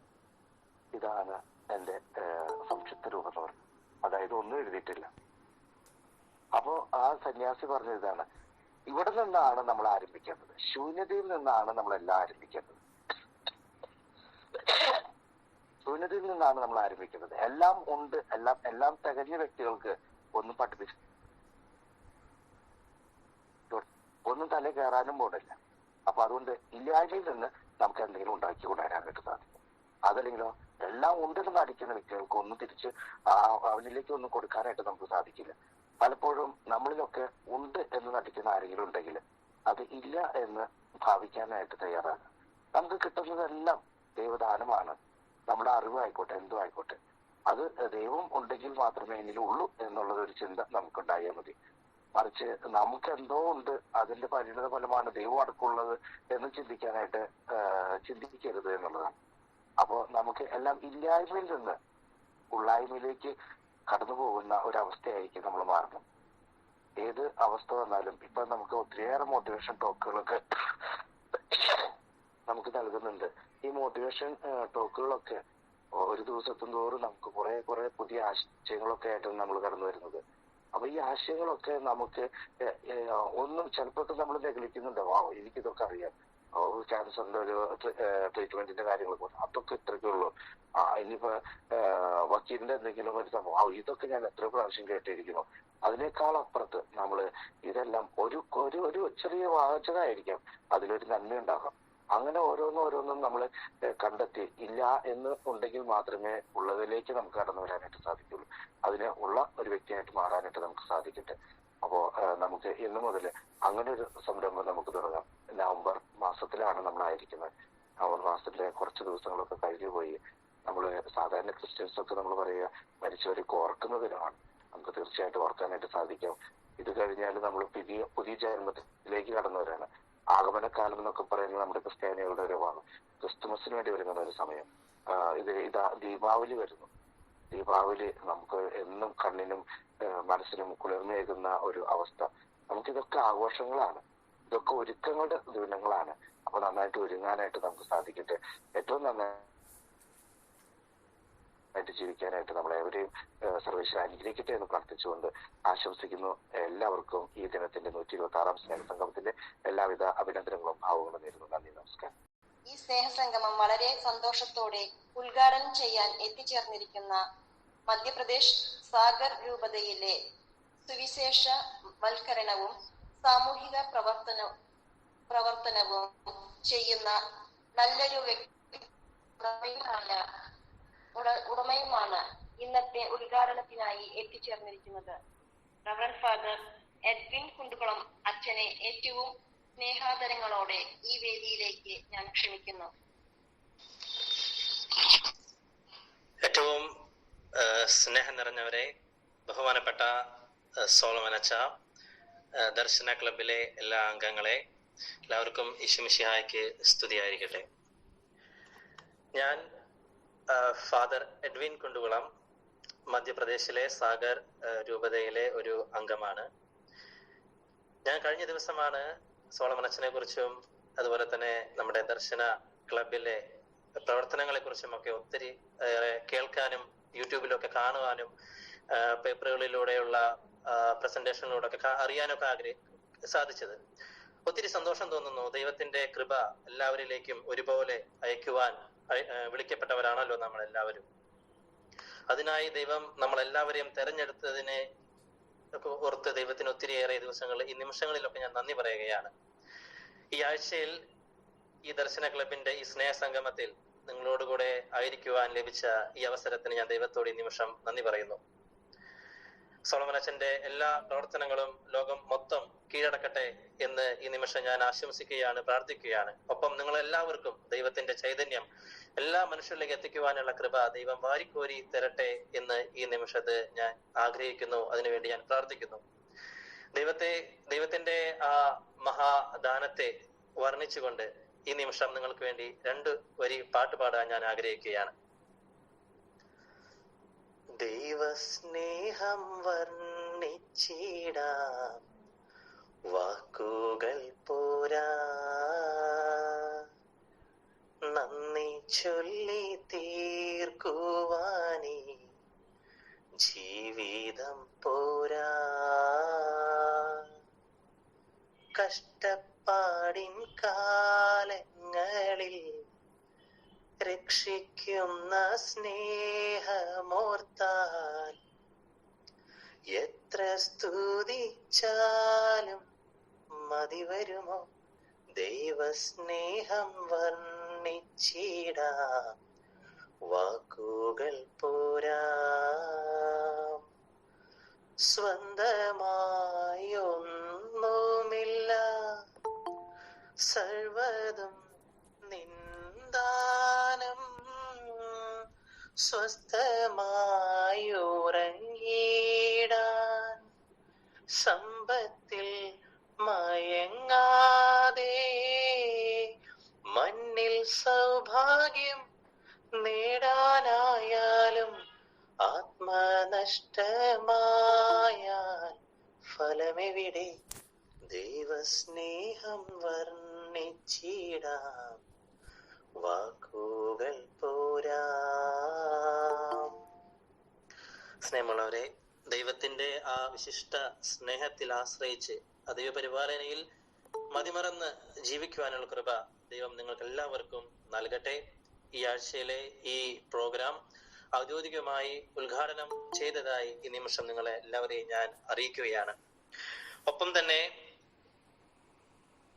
ഇതാണ് എന്റെ സംക്ഷിപ്ത രൂപം എന്ന് പറഞ്ഞു. അതായത് ഒന്നും എഴുതിയിട്ടില്ല. അപ്പോ ആ സന്യാസി പറഞ്ഞ ഇതാണ്, ഇവിടെ നിന്നാണ് നമ്മൾ ആരംഭിക്കേണ്ടത്, ശൂന്യതയിൽ നിന്നാണ് നമ്മളെല്ലാം ആരംഭിക്കേണ്ടത്. ശൂന്യതയിൽ നിന്നാണ് നമ്മൾ ആരംഭിക്കുന്നത്. എല്ലാം ഉണ്ട്, എല്ലാം തികഞ്ഞ വ്യക്തികൾക്ക് ഒന്നും പഠിപ്പിച്ചു ഒന്നും തല കയറാനും പോണില്ല. അപ്പൊ അതുകൊണ്ട് ഇല്ലായ്മയിൽ നിന്ന് നമുക്ക് എന്തെങ്കിലും ഉണ്ടാക്കി കൊണ്ടുവരാനായിട്ട് സാധിക്കും. അതല്ലെങ്കിലോ എല്ലാം ഉണ്ടെന്ന് നടിക്കുന്ന വ്യക്തികൾക്ക് ഒന്നും തിരിച്ച് അവനിലേക്ക് ഒന്നും കൊടുക്കാനായിട്ട് നമുക്ക് സാധിക്കില്ല. പലപ്പോഴും നമ്മളിലൊക്കെ ഉണ്ട് എന്ന് നടിക്കുന്ന ആരെങ്കിലും ഉണ്ടെങ്കിൽ അത് ഇല്ല എന്ന് ഭാവിക്കാനായിട്ട് തയ്യാറാണ്. നമുക്ക് കിട്ടുന്നതെല്ലാം ദൈവദാനമാണ്. നമ്മുടെ അറിവായിക്കോട്ടെ, എന്തും ആയിക്കോട്ടെ, അത് ദൈവം ഉണ്ടെങ്കിൽ മാത്രമേ ഇതിലുള്ളൂ എന്നുള്ളത് ഒരു ചിന്ത നമുക്കുണ്ടായാൽ മതി. മറിച്ച് നമുക്ക് എന്തോ ഉണ്ട്, അതിന്റെ പരിണിത ഫലമാണ് ദൈവം അടക്കമുള്ളത് എന്ന് ചിന്തിക്കരുത് എന്നുള്ളതാണ്. അപ്പോ നമുക്ക് എല്ലാം ഇല്ലായ്മയിൽ നിന്ന് ഉള്ളായ്മയിലേക്ക് കടന്നു പോകുന്ന ഒരവസ്ഥയായിരിക്കും നമ്മൾ മാറണം. ഏത് അവസ്ഥ വന്നാലും ഇപ്പൊ നമുക്ക് ഒത്തിരിയേറെ മോട്ടിവേഷൻ ടോക്കുകളൊക്കെ നമുക്ക് നൽകുന്നുണ്ട്. ഈ മോട്ടിവേഷൻ ടോക്കുകളൊക്കെ ഒരു ദിവസത്തും തോറും നമുക്ക് കുറെ പുതിയ ആശയങ്ങളൊക്കെ ആയിട്ടാണ് നമ്മൾ കടന്നു വരുന്നത്. അപ്പൊ ഈ ആശയങ്ങളൊക്കെ നമുക്ക് ഒന്നും ചിലപ്പോൾ നമ്മൾ നെഗ്ലിക്കുന്നുണ്ട്. എനിക്കിതൊക്കെ അറിയാം, ക്യാൻസറിന്റെ ഒരു ട്രീറ്റ്മെന്റിന്റെ കാര്യങ്ങൾ അതൊക്കെ ഇത്രയൊക്കെ ഉള്ളൂ. ഇനിയിപ്പോ വക്കീലിന്റെ എന്തെങ്കിലും ഒരു സംഭവം ഇതൊക്കെ ഞാൻ എത്ര പ്രാവശ്യം കേട്ടിരിക്കുന്നു. അതിനേക്കാൾ അപ്പുറത്ത് നമ്മള് ഇതെല്ലാം ഒരു ചെറിയ വാചകമായിരിക്കാം, അതിലൊരു നന്മ ഉണ്ടാകാം. അങ്ങനെ ഓരോന്നും നമ്മൾ കണ്ടെത്തി ഇല്ല എന്ന് ഉണ്ടെങ്കിൽ മാത്രമേ ഉള്ളതിലേക്ക് നമുക്ക് കടന്നു വരാനായിട്ട് സാധിക്കുള്ളൂ. അതിന് ഉള്ള ഒരു വ്യക്തിയായിട്ട് മാറാനായിട്ട് നമുക്ക് സാധിക്കട്ടെ. അപ്പോ നമുക്ക് ഇന്നു മുതൽ അങ്ങനെ ഒരു സംരംഭം നമുക്ക് തുടങ്ങാം. നവംബർ മാസത്തിലാണ് നമ്മളായിരിക്കുന്നത്. നവംബർ മാസത്തിലെ കുറച്ച് ദിവസങ്ങളൊക്കെ കഴിഞ്ഞു പോയി. നമ്മള് സാധാരണ ക്രിസ്ത്യൻസ് ഒക്കെ നമ്മൾ പറയുക മരിച്ചവരൊക്കെ ഓർക്കുന്ന ദിനമാണ്. നമുക്ക് തീർച്ചയായിട്ടും ഓർക്കാനായിട്ട് സാധിക്കാം. ഇത് കഴിഞ്ഞാൽ നമ്മൾ പുതിയ ജന്മത്തിലേക്ക് കടന്നവരാണ്. ആഗമനകാലം എന്നൊക്കെ പറയുന്നത് നമ്മുടെ ക്രിസ്ത്യാനികളുടെ ഒരു ക്രിസ്തുമസിന് വേണ്ടി വരുന്ന ഒരു സമയം. ഇതാ ദീപാവലി വരുന്നു. ദീപാവലി നമുക്ക് എന്നും കണ്ണിനും മനസ്സിനും കുളിർമയേകുന്ന ഒരു അവസ്ഥ. നമുക്കിതൊക്കെ ആഘോഷങ്ങളാണ്, ഇതൊക്കെ ഒരുക്കങ്ങളുടെ ദിനങ്ങളാണ്. അപ്പൊ നന്നായിട്ട് ഒരുങ്ങാനായിട്ട് നമുക്ക് സാധിക്കട്ടെ. ഏറ്റവും നന്നായിട്ട് ജീവിക്കാനായിട്ട് നമ്മളെവരെയും സർവേശ്വരൻ അനുഗ്രഹിക്കട്ടെ എന്ന് പ്രാർത്ഥിച്ചുകൊണ്ട് ആശംസിക്കുന്നു. എല്ലാവർക്കും ഈ ദിനത്തിന്റെ 126ാം സ്നേഹസംഗമത്തിന്റെ എല്ലാവിധ അഭിനന്ദനങ്ങളും ഭാവങ്ങളും നേരുന്നു. നന്ദി, നമസ്കാരം. ഈ സ്നേഹസംഗമം വളരെ സന്തോഷത്തോടെ ഉദ്ഘാടനം ചെയ്യാൻ എത്തിച്ചേർന്നിരിക്കുന്ന മധ്യപ്രദേശ് സാഗർ രൂപതയിലെ സുവിശേഷ വൽക്കരണവും സാമൂഹിക പ്രവർത്തനവും ചെയ്യുന്ന നല്ലൊരു ഉടമയുമാണ് ഇന്നത്തെ ഉദ്ഘാടനത്തിനായി എത്തിച്ചേർന്നിരിക്കുന്നത്. റവറൻഡ് ഫാദർ എഡ്വിൻ കുണ്ടുകുളം അച്ഛനെ ഏറ്റവും സ്നേഹാദരങ്ങളോടെ ഈ വേദിയിലേക്ക് ഞാൻ ക്ഷണിക്കുന്നു. ഏറ്റവും സ്നേഹം നിറഞ്ഞവരെ, ബഹുമാനപ്പെട്ട സോളമൻ അച്ഛ, ദർശന ക്ലബിലെ എല്ലാ അംഗങ്ങളെ, എല്ലാവർക്കും ഈശോമിശിഹായ്ക്ക് സ്തുതിയായിരിക്കട്ടെ. ഞാൻ ഫാദർ എഡ്വിൻ കുണ്ടുകുളം, മധ്യപ്രദേശിലെ സാഗർ രൂപതയിലെ ഒരു അംഗമാണ്. ഞാൻ കഴിഞ്ഞ ദിവസമാണ് സോളമൻ അച്ഛനെ കുറിച്ചും അതുപോലെ തന്നെ നമ്മുടെ ദർശന ക്ലബിലെ പ്രവർത്തനങ്ങളെ കുറിച്ചുമൊക്കെ ഒത്തിരി കേൾക്കാനും യൂട്യൂബിലൊക്കെ കാണുവാനും പേപ്പറുകളിലൂടെയുള്ള പ്രസന്റേഷനിലൂടെ ഒക്കെ അറിയാനൊക്കെ സാധിച്ചത്. ഒത്തിരി സന്തോഷം തോന്നുന്നു. ദൈവത്തിന്റെ കൃപ എല്ലാവരിലേക്കും ഒരുപോലെ അയക്കുവാൻ വിളിക്കപ്പെട്ടവരാണല്ലോ നമ്മൾ എല്ലാവരും. അതിനായി ദൈവം നമ്മളെല്ലാവരെയും തെരഞ്ഞെടുത്തതിനെ ഓർത്ത് ദൈവത്തിന് ഒത്തിരിയേറെ ഈ നിമിഷങ്ങളിലൊക്കെ ഞാൻ നന്ദി പറയുകയാണ്. ഈ ആഴ്ചയിൽ ഈ ദർശന ക്ലബിന്റെ ഈ സ്നേഹസംഗമത്തിൽ നിങ്ങളോടുകൂടെ ആയിരിക്കുവാൻ ലഭിച്ച ഈ അവസരത്തിന് ഞാൻ ദൈവത്തോട് ഈ നിമിഷം നന്ദി പറയുന്നു. സോളമൻ അച്ഛന്റെ എല്ലാ പ്രവർത്തനങ്ങളും ലോകം മൊത്തം കീഴടക്കട്ടെ എന്ന് ഈ നിമിഷം ഞാൻ ആശംസിക്കുകയാണ്, പ്രാർത്ഥിക്കുകയാണ്. ഒപ്പം നിങ്ങളെല്ലാവർക്കും ദൈവത്തിന്റെ ചൈതന്യം എല്ലാ മനുഷ്യരിലേക്ക് എത്തിക്കുവാനുള്ള കൃപ ദൈവം വാരിക്കോരി തരട്ടെ എന്ന് ഈ നിമിഷത്ത് ഞാൻ ആഗ്രഹിക്കുന്നു. അതിനുവേണ്ടി ഞാൻ പ്രാർത്ഥിക്കുന്നു. ദൈവത്തിന്റെ ആ മഹാദാനത്തെ വർണ്ണിച്ചുകൊണ്ട് ഈ നിമിഷം നിങ്ങൾക്ക് വേണ്ടി 2 വരി പാട്ട് പാടാൻ ഞാൻ ആഗ്രഹിക്കുകയാണ്. ദൈവസ്നേഹം വർണ്ണിച്ചിടാം, വാക്കുകൾ പോരാ. നന്ദി ചൊല്ലി തീർക്കുവാനീ ജീവിതം പോരാ. കഷ്ടപ്പാടിൻ കാലങ്ങളിൽ രക്ഷിക്കുന്ന സ്നേഹമോർത്താൽ എത്ര സ്തുതിച്ചാലും മതി വരുമോ? ദൈവസ്നേഹം വർണ്ണിച്ചിടാം, വാക്കുകൾ പോരാ. സ്വന്തമായൊന്നുമില്ല, സർവതും നിന്ദാനം. സ്വസ്ഥമായുറങ്ങിടാൻ സമ്പത്തിൽ മയങ്ങാതെ മണ്ണിൽ സൗഭാഗ്യം നേടാനായാലും ആത്മനഷ്ടമായാൽ ഫലമെവിടെ? ദൈവസ്നേഹം വർണ്ണിച്ചിടാം, വാക്കുകൾ പോരാ. സ്നേഹമുള്ളവരെ, ദൈവത്തിന്റെ ആ വിശിഷ്ട സ്നേഹത്തിൽ ആശ്രയിച്ച് ദൈവപരിപാലനയിൽ മതിമറന്ന് ജീവിക്കുവാനുള്ള കൃപ ദൈവം നിങ്ങൾക്ക് എല്ലാവർക്കും നൽകട്ടെ. ഈ ആഴ്ചയിലെ ഈ പ്രോഗ്രാം ഔദ്യോഗികമായി ഉദ്ഘാടനം ചെയ്തതായി ഈ നിമിഷം നിങ്ങളെ എല്ലാവരെയും ഞാൻ അറിയിക്കുകയാണ്. ഒപ്പം തന്നെ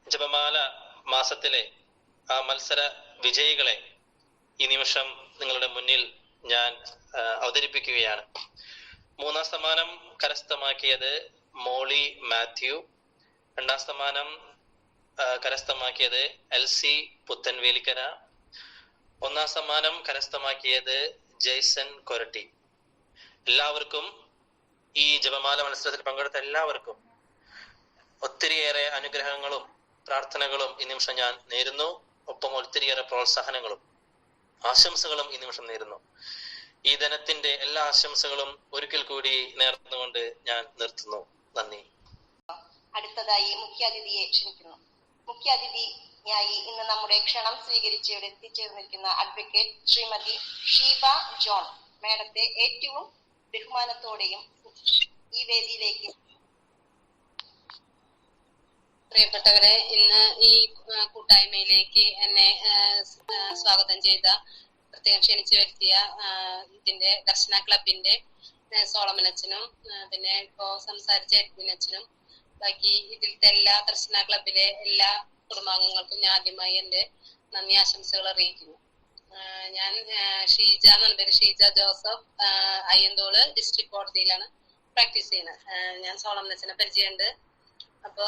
ജപമാല മാസത്തിലെ ആ മത്സര വിജയികളെ ഈ നിമിഷം നിങ്ങളുടെ മുന്നിൽ ഞാൻ അവതരിപ്പിക്കുകയാണ്. 3ാം സമ്മാനം കരസ്ഥമാക്കിയത് മോളി മാത്യു. 2ാം സമ്മാനം കരസ്ഥമാക്കിയത് LC പുത്തൻവേലിക്കര. 1ാം സമ്മാനം കരസ്ഥമാക്കിയത് ജയ്സൺ കൊരട്ടി. എല്ലാവർക്കും, ഈ ജപമാല മത്സരത്തിൽ പങ്കെടുത്ത എല്ലാവർക്കും ഒത്തിരിയേറെ അനുഗ്രഹങ്ങളും പ്രാർത്ഥനകളും ഈ നിമിഷം ഞാൻ നേരുന്നു. ഒപ്പം ഒത്തിരിയേറെ പ്രോത്സാഹനങ്ങളും ആശംസകളും ഈ നിമിഷം നേരുന്നു. ഈ ദിനത്തിന്റെ എല്ലാ ആശംസകളും ഒരിക്കൽ കൂടി നേർന്നുകൊണ്ട് ഞാൻ നിർത്തുന്നു. നന്ദി. അടുത്തതായി മുഖ്യാതിഥിയെ ക്ഷണിക്കുന്നു. മുഖ്യാതിഥിയായി ഇന്ന് നമ്മുടെ ക്ഷണം സ്വീകരിച്ച് ഇവിടെ എത്തിച്ചേർന്നിരിക്കുന്ന അഡ്വക്കേറ്റ് ശ്രീമതി ഷീബ ജോൺ മാഡത്തെ ഏറ്റവും ബഹുമാനത്തോടെയും ഈ വേദിയിലേക്ക്. പ്രിയപ്പെട്ടവരെ, ഇന്ന് ഈ കൂട്ടായ്മയിലേക്ക് എന്നെ സ്വാഗതം ചെയ്ത, പ്രത്യേകം ക്ഷണിച്ചു വരുത്തിയ ഇതിന്റെ ദർശന ക്ലബിന്റെ സോളമനച്ചനും, പിന്നെ ഇപ്പോ സംസാരിച്ച എഡ്മിനച്ചനും, ബാക്കി ഇതിലത്തെ എല്ലാ ദർശന ക്ലബിലെ എല്ലാ കുടുംബാംഗങ്ങൾക്കും ഞാൻ ആദ്യമായി എന്റെ നന്ദി ആശംസകൾ അറിയിക്കുന്നു. ഞാൻ ഷീജ എന്നാണ് പേര്, ഷീജ ജോസഫ്, അയ്യന്തോള് ഡിസ്ട്രിക്ട് കോടതിയിലാണ് പ്രാക്ടീസ് ചെയ്യുന്നത്. ഞാൻ സോളമനച്ചനെ പരിചയമുണ്ട്. അപ്പോ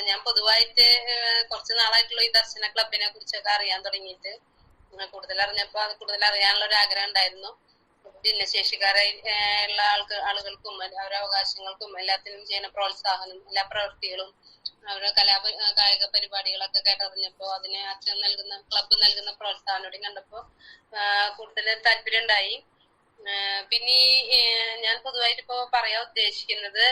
ഞാൻ പൊതുവായിട്ട് കുറച്ച് നാളായിട്ടുള്ള ഈ ദർശന ക്ലബിനെ കുറിച്ചൊക്കെ അറിയാൻ തുടങ്ങിയിട്ട് കൂടുതൽ അറിഞ്ഞപ്പോ അത് കൂടുതൽ അറിയാനുള്ള ഒരു ആഗ്രഹം ഉണ്ടായിരുന്നു. ഭിന്നശേഷിക്കാരായി ഉള്ള ആളുകൾക്കും അവരുടെ അവകാശങ്ങൾക്കും എല്ലാത്തിനും ചെയ്യുന്ന പ്രോത്സാഹനം, എല്ലാ പ്രവൃത്തികളും, അവരുടെ കായിക പരിപാടികളൊക്കെ കേട്ടറിഞ്ഞപ്പോ അതിന് അച്ഛൻ നൽകുന്ന ക്ലബ്ബ് നൽകുന്ന പ്രോത്സാഹനം കണ്ടപ്പോ കൂടുതൽ താല്പര്യം ഉണ്ടായി. പിന്നെ ഞാൻ പൊതുവായിട്ട് ഇപ്പോ പറയാൻ ഉദ്ദേശിക്കുന്നത്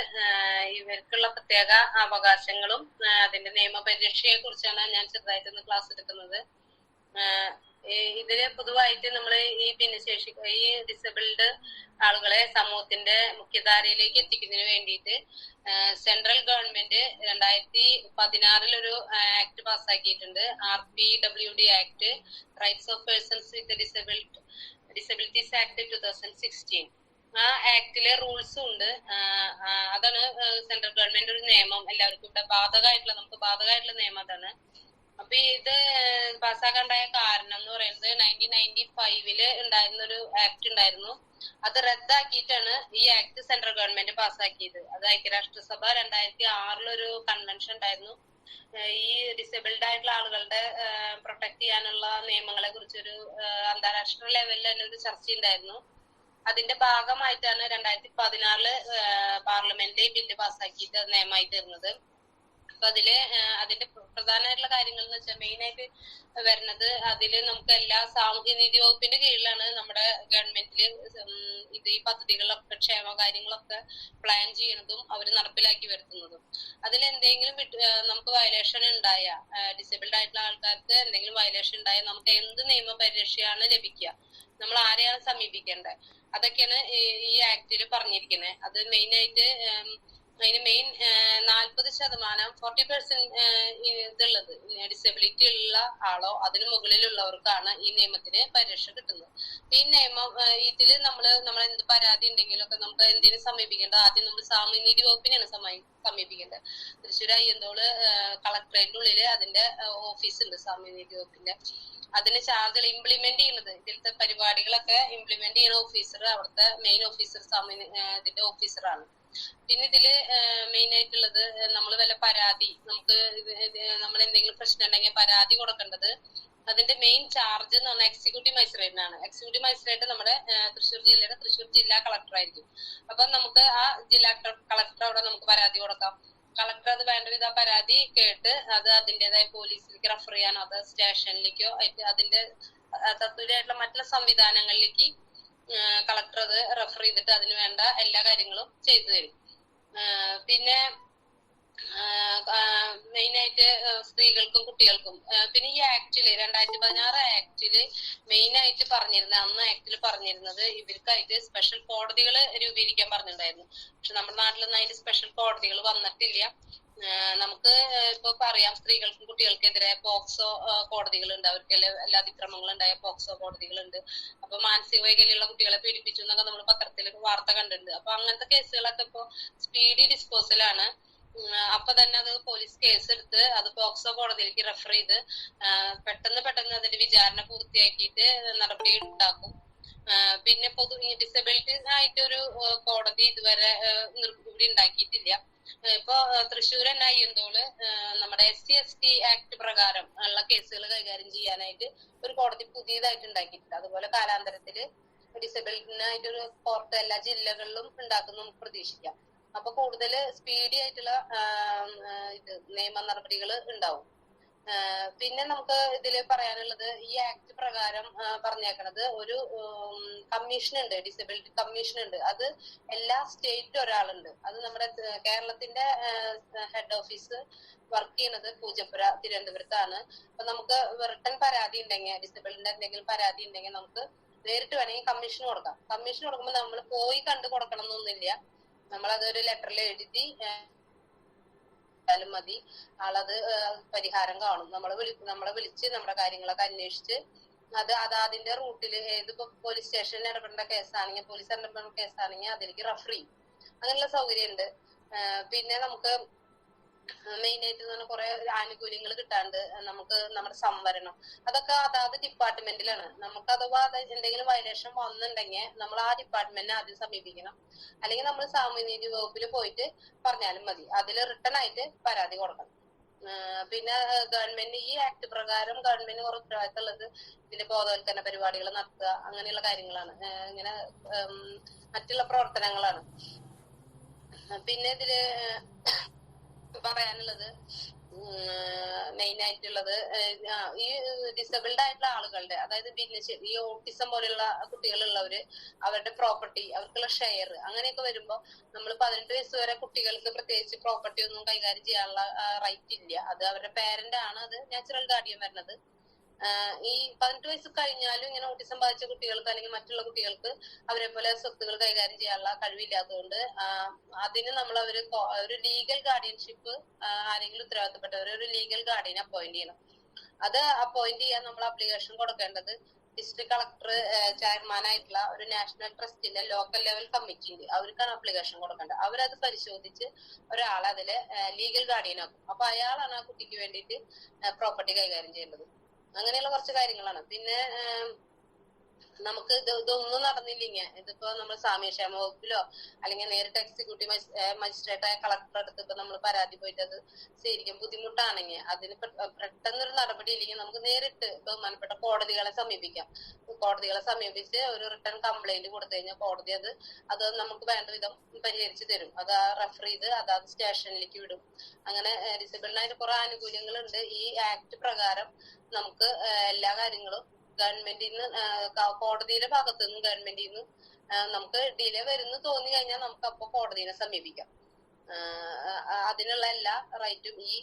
ഇവർക്കുള്ള പ്രത്യേക അവകാശങ്ങളും അതിന്റെ നിയമപരിരക്ഷയെ കുറിച്ചാണ് ഞാൻ ചെറുതായിട്ടൊന്ന് ക്ലാസ് എടുക്കുന്നത്. ഇതില് പൊതുവായിട്ട് നമ്മൾ ഈ ഭിന്നശേഷി, ഈ ഡിസബിൾഡ് ആളുകളെ സമൂഹത്തിന്റെ മുഖ്യധാരയിലേക്ക് എത്തിക്കുന്നതിന് വേണ്ടിയിട്ട് സെൻട്രൽ ഗവൺമെന്റ് 2016 ഒരു ആക്ട് പാസ്സാക്കിയിട്ടുണ്ട്. RPWD act, rights of persons with disabilities act 2016. ആ ആക്ടിലെ റൂൾസും ഉണ്ട്. അതാണ് സെൻട്രൽ ഗവൺമെന്റ് ഒരു നിയമം എല്ലാവർക്കും ഇവിടെ നമുക്ക് ബാധകമായിട്ടുള്ള നിയമം അതാണ്. അപ്പൊ ഇത് പാസ്സാക്കാണ്ടായ കാരണം എന്ന് പറയുന്നത് 1995 ഉണ്ടായിരുന്ന ഒരു ആക്ട് ഉണ്ടായിരുന്നു. അത് റദ്ദാക്കിയിട്ടാണ് ഈ ആക്ട് സെൻട്രൽ ഗവൺമെന്റ് പാസ്സാക്കിയത്. അത് ഐക്യരാഷ്ട്രസഭ 2006 ഒരു കൺവെൻഷൻ ഉണ്ടായിരുന്നു. ഈ ഡിസേബിൾഡ് ആയിട്ടുള്ള ആളുകളുടെ പ്രൊട്ടക്ട് ചെയ്യാനുള്ള നിയമങ്ങളെ കുറിച്ചൊരു അന്താരാഷ്ട്ര ലെവലിൽ തന്നെ ഒരു ചർച്ച ഉണ്ടായിരുന്നു. അതിന്റെ ഭാഗമായിട്ടാണ് 2016 പാർലമെന്റ് ബില്ല് പാസ്സാക്കിയിട്ട് നിയമമായി തീർന്നത്. അപ്പൊ അതിന്റെ പ്രധാനമായിട്ടുള്ള കാര്യങ്ങൾ എന്ന് വെച്ചാൽ മെയിൻ ആയിട്ട് വരുന്നത് അതില് നമുക്ക് എല്ലാ സാമൂഹ്യനീതി വകുപ്പിന്റെ കീഴിലാണ് നമ്മുടെ ഗവൺമെന്റില് ഈ പദ്ധതികളൊക്കെ ക്ഷേമ കാര്യങ്ങളൊക്കെ പ്ലാൻ ചെയ്യുന്നതും അവർ നടപ്പിലാക്കി വരുത്തുന്നതും. അതിലെന്തെങ്കിലും നമുക്ക് വയലേഷൻ ഉണ്ടായ ഡിസേബിൾഡ് ആയിട്ടുള്ള ആൾക്കാർക്ക് എന്തെങ്കിലും വയലേഷൻ ഉണ്ടായാൽ നമുക്ക് എന്ത് നിയമ പരിരക്ഷയാണ് ലഭിക്കുക, നമ്മൾ ആരെയാണ് സമീപിക്കേണ്ടത്, അതൊക്കെയാണ് ഈ ആക്ടിൽ പറഞ്ഞിരിക്കുന്നത്. അത് മെയിൻ ആയിട്ട് അതിന് മെയിൻ 40% 40% ഇതുള്ളത് ഡിസബിലിറ്റി ഉള്ള ആളോ അതിന് മുകളിലുള്ളവർക്കാണ് ഈ നിയമത്തിന് പരിരക്ഷ കിട്ടുന്നത്. ഈ നിയമം ഇതില് നമ്മൾ എന്ത് പരാതി ഉണ്ടെങ്കിലും ഒക്കെ നമുക്ക് എന്തിനു സമീപിക്കേണ്ടത്, ആദ്യം നമ്മൾ സാമൂഹ്യനീതി വകുപ്പിനെയാണ് സമീപിക്കേണ്ടത്. തൃശ്ശൂർ അയ്യന്തോള് കളക്ടറേറ്റിന്റെ ഉള്ളില് അതിന്റെ ഓഫീസ് ഉണ്ട് സാമൂഹ്യനീതി വകുപ്പിന്റെ. അതിന് ചാർജ് ഇംപ്ലിമെന്റ് ചെയ്യുന്നത്, ഇതിലത്തെ പരിപാടികളൊക്കെ ഇംപ്ലിമെന്റ് ചെയ്യുന്ന ഓഫീസർ അവിടുത്തെ മെയിൻ ഓഫീസർ ഇതിന്റെ ഓഫീസറാണ്. പിന്നെ ഇതില് മെയിൻ ആയിട്ടുള്ളത് നമ്മൾ വല്ല പരാതി നമ്മൾ എന്തെങ്കിലും പ്രശ്നം ഉണ്ടെങ്കിൽ പരാതി കൊടുക്കേണ്ടത് അതിന്റെ മെയിൻ ചാർജ് എന്ന് പറഞ്ഞാൽ എക്സിക്യൂട്ടീവ് മജിസ്ട്രേറ്റിനാണ്. എക്സിക്യൂട്ടീവ് മജിസ്ട്രേറ്റ് നമ്മുടെ തൃശ്ശൂർ ജില്ലാ കളക്ടർ ആയിരിക്കും. അപ്പൊ നമുക്ക് ആ ജില്ലാ കളക്ടർ അവിടെ നമുക്ക് പരാതി കൊടുക്കാം. കളക്ടർ അത് വേണ്ട വിധ പരാതി കേട്ട് അത് അതിൻ്റെതായ പോലീസിലേക്ക് റെഫർ ചെയ്യാനോ അത് സ്റ്റേഷനിലേക്കോ അതിന്റെ തത്തുല്യമായിട്ടുള്ള മറ്റുള്ള സംവിധാനങ്ങളിലേക്ക് കളക്ടർ അത് റെഫർ ചെയ്തിട്ട് അതിന് വേണ്ട എല്ലാ കാര്യങ്ങളും ചെയ്തു തരും. പിന്നെ മെയിൻ ആയിട്ട് സ്ത്രീകൾക്കും കുട്ടികൾക്കും പിന്നെ ഈ ആക്ടില് 2016 ആക്ടില് മെയിൻ ആയിട്ട് അന്ന് ആക്ടിൽ പറഞ്ഞിരുന്നത് ഇവർക്കായിട്ട് സ്പെഷ്യൽ കോടതികൾ രൂപീകരിക്കാൻ പറഞ്ഞിട്ടുണ്ടായിരുന്നു. പക്ഷെ നമ്മുടെ നാട്ടിലൊന്നും അതിന്റെ സ്പെഷ്യൽ കോടതികൾ വന്നിട്ടില്ല. നമുക്ക് ഇപ്പൊ പറയാം, സ്ത്രീകൾക്കും കുട്ടികൾക്കെതിരെ പോക്സോ കോടതികളുണ്ട്, അവർക്ക് എല്ലാ അതിക്രമങ്ങളും ഉണ്ടായ പോക്സോ കോടതികളുണ്ട്. അപ്പൊ മാനസിക വൈകല്യമുള്ള കുട്ടികളെ പീഡിപ്പിച്ചു എന്നൊക്കെ നമ്മൾ പത്രത്തിൽ വാർത്ത കണ്ടിട്ടുണ്ട്. അപ്പൊ അങ്ങനത്തെ കേസുകളൊക്കെ ഇപ്പൊ സ്പീഡി ഡിസ്പോസലാണ്. അപ്പൊ തന്നെ അത് പോലീസ് കേസ് എടുത്ത് അത് പോക്സോ കോടതിയിലേക്ക് റെഫർ ചെയ്ത് പെട്ടെന്ന് അതിന്റെ വിചാരണ പൂർത്തിയാക്കിയിട്ട് നടപടി ഉണ്ടാക്കും. പിന്നെ ഡിസബിലിറ്റി ആയിട്ടൊരു കോടതി ഇതുവരെ ഇവിടെ ഉണ്ടാക്കിയിട്ടില്ല. ഇപ്പൊ തൃശ്ശൂർ തന്നെ അയ്യന്തോള് നമ്മുടെ SC/ST ആക്ട് പ്രകാരം ഉള്ള കേസുകൾ കൈകാര്യം ചെയ്യാനായിട്ട് ഒരു കോടതി പുതിയതായിട്ട് ഉണ്ടാക്കിയിട്ടുണ്ട്. അതുപോലെ കാലാന്തരത്തില് ഡിസബിലിറ്റിനായിട്ടൊരു കോർട്ട് എല്ലാ ജില്ലകളിലും ഉണ്ടാക്കുന്ന നമുക്ക് പ്രതീക്ഷിക്കാം. അപ്പൊ കൂടുതൽ സ്പീഡി ആയിട്ടുള്ള നിയമ നടപടികൾ ഉണ്ടാവും. പിന്നെ നമുക്ക് ഇതില് പറയാനുള്ളത് ഈ ആക്ട് പ്രകാരം പറഞ്ഞേക്കണത് ഒരു കമ്മീഷൻ ഉണ്ട്, ഡിസബിലിറ്റി കമ്മീഷൻ ഉണ്ട്. അത് എല്ലാ സ്റ്റേറ്റിലും ഒരാളുണ്ട്. അത് നമ്മുടെ കേരളത്തിന്റെ ഹെഡ് ഓഫീസ് വർക്ക് ചെയ്യുന്നത് പൂജപ്പുര തിരുവനന്തപുരത്താണ്. അപ്പൊ നമുക്ക് റിട്ടൺ പരാതി ഉണ്ടെങ്കിൽ ഡിസബിലിറ്റിന്റെ എന്തെങ്കിലും പരാതി ഉണ്ടെങ്കിൽ നമുക്ക് നേരിട്ട് വേണമെങ്കിൽ കമ്മീഷൻ കൊടുക്കാം. കമ്മീഷൻ കൊടുക്കുമ്പോൾ നമ്മൾ പോയി കണ്ടു കൊടുക്കണം എന്നൊന്നുമില്ല. നമ്മളതൊരു ലെറ്ററിൽ എഴുതി മതി, ആളത് പരിഹാരം കാണും. നമ്മളെ വിളിച്ച് നമ്മുടെ കാര്യങ്ങളൊക്കെ അന്വേഷിച്ച് അത് അതിന്റെ റൂട്ടിൽ ഏതിപ്പോ പോലീസ് സ്റ്റേഷനിൽ ഇടപെടേണ്ട കേസാണെങ്കിൽ പോലീസ് ഇടപെടേണ്ട കേസാണെങ്കിൽ അതിലേക്ക് റെഫർ ചെയ്യും. അങ്ങനെയുള്ള സൗകര്യം ഉണ്ട്. പിന്നെ നമുക്ക് മെയിൻ ആയിട്ട് കുറെ ആനുകൂല്യങ്ങൾ കിട്ടാണ്ട് നമുക്ക് നമ്മുടെ സംവരണം അതൊക്കെ അതാത് ഡിപ്പാർട്ട്മെന്റിലാണ്. നമുക്ക് അഥവാ എന്തെങ്കിലും വയലേഷൻ വന്നിട്ടുണ്ടെങ്കിൽ നമ്മൾ ആ ഡിപ്പാർട്ട്മെന്റിനെ ആദ്യം സമീപിക്കണം. അല്ലെങ്കിൽ നമ്മൾ സാമൂഹ്യനീതി വകുപ്പിൽ പോയിട്ട് പറഞ്ഞാലും മതി. അതിൽ റിട്ടേൺ ആയിട്ട് പരാതി കൊടുക്കണം. പിന്നെ ഗവൺമെന്റ് ഈ ആക്ട് പ്രകാരം ഗവൺമെന്റ് കുറെ ഉത്തരവാദിത്തമുള്ളത് ഇതിന്റെ ബോധവൽക്കരണ പരിപാടികൾ നടത്തുക, അങ്ങനെയുള്ള കാര്യങ്ങളാണ്. ഇങ്ങനെ മറ്റുള്ള പ്രവർത്തനങ്ങളാണ്. പിന്നെ ഇതില് പറയാനുള്ളത് മെയിൻ ആയിട്ടുള്ളത് ഈ ഡിസബിൾഡ് ആയിട്ടുള്ള ആളുകളുടെ, അതായത് ഭിന്നശേഷി ഈ ഓട്ടിസം പോലെയുള്ള കുട്ടികളുള്ളവര് അവരുടെ പ്രോപ്പർട്ടി, അവർക്കുള്ള ഷെയർ അങ്ങനെയൊക്കെ വരുമ്പോ നമ്മൾ 18 വയസ്സ് വരെ കുട്ടികൾക്ക് പ്രത്യേകിച്ച് പ്രോപ്പർട്ടി ഒന്നും കൈകാര്യം ചെയ്യാനുള്ള റൈറ്റ് ഇല്ല. അത് അവരുടെ പേരന്റ് ആണ് അത് നാച്ചുറൽ ഗാർഡിയൻ വരുന്നത്. ഈ 18 വയസ്സ് കഴിഞ്ഞാലും ഇങ്ങനെ ഓട്ടിസം ബാധിച്ച കുട്ടികൾക്ക് അല്ലെങ്കിൽ മറ്റുള്ള കുട്ടികൾക്ക് അവരെ പോലെ സ്വത്തുകൾ കൈകാര്യം ചെയ്യാനുള്ള കഴിവില്ലാത്തതുകൊണ്ട് അതിന് നമ്മൾ ഒരു ലീഗൽ ഗാർഡിയൻഷിപ്പ് ആരെങ്കിലും ഉത്തരവാദിത്തപ്പെട്ടവരെ ഒരു ലീഗൽ ഗാർഡിയൻ അപ്പോയിന്റ് ചെയ്യണം. അത് അപ്പോയിന്റ് ചെയ്യാൻ നമ്മൾ അപ്ലിക്കേഷൻ കൊടുക്കേണ്ടത് ഡിസ്ട്രിക്ട് കളക്ടർ ചെയർമാനായിട്ടുള്ള ഒരു നാഷണൽ ട്രസ്റ്റിന്റെ ലോക്കൽ ലെവൽ കമ്മിറ്റി ഉണ്ട്. അവർക്കാണ് അപ്ലിക്കേഷൻ കൊടുക്കേണ്ടത്. അവരത് പരിശോധിച്ച് ഒരാളെ അതില് ലീഗൽ ഗാർഡിയൻ ആക്കും. അപ്പൊ അയാളാണ് ആ കുട്ടിക്ക് വേണ്ടിയിട്ട് പ്രോപ്പർട്ടി കൈകാര്യം ചെയ്യേണ്ടത്. അങ്ങനെയുള്ള കുറച്ച് കാര്യങ്ങളാണ്. പിന്നെ നമുക്ക് ഇതൊന്നും നടന്നില്ലെങ്കിൽ ഇതിപ്പോ നമ്മൾ സാമ്യക്ഷേമ വകുപ്പിലോ അല്ലെങ്കിൽ നേരിട്ട് എക്സിക്യൂട്ടീവ് മജിസ്ട്രേറ്റായ കളക്ടറുടെ അടുത്ത് ഇപ്പൊ നമ്മൾ പരാതി പോയിട്ട് അത് സ്വീകരിക്കാൻ ബുദ്ധിമുട്ടാണെങ്കിൽ അതിന് പെട്ടെന്നൊരു നടപടി ഇല്ലെങ്കിൽ നമുക്ക് നേരിട്ട് ബഹുമാനപ്പെട്ട കോടതികളെ സമീപിക്കാം. കോടതികളെ സമീപിച്ച് ഒരു റിട്ടേൺ കംപ്ലൈന്റ് കൊടുത്തു കഴിഞ്ഞാൽ കോടതി അത് നമുക്ക് വേണ്ട വിധം പരിഹരിച്ചു തരും. അത് റെഫർ ചെയ്ത് അതാത് സ്റ്റേഷനിലേക്ക് വിടും. അങ്ങനെ ഡിസബിളിനായിട്ട് കുറെ ആനുകൂല്യങ്ങളുണ്ട്. ഈ ആക്ട് പ്രകാരം നമുക്ക് എല്ലാ കാര്യങ്ങളും ഗവൺമെന്റിൽ നിന്ന് കോടതിയുടെ ഭാഗത്തു നിന്നും ഗവൺമെന്റിൽ നിന്ന് നമുക്ക് ഡിലേ വരുന്നു തോന്നി കഴിഞ്ഞാൽ നമുക്ക് അപ്പൊ കോടതിനെ സമീപിക്കാം. അതിനുള്ള എല്ലാ റൈറ്റും ഈ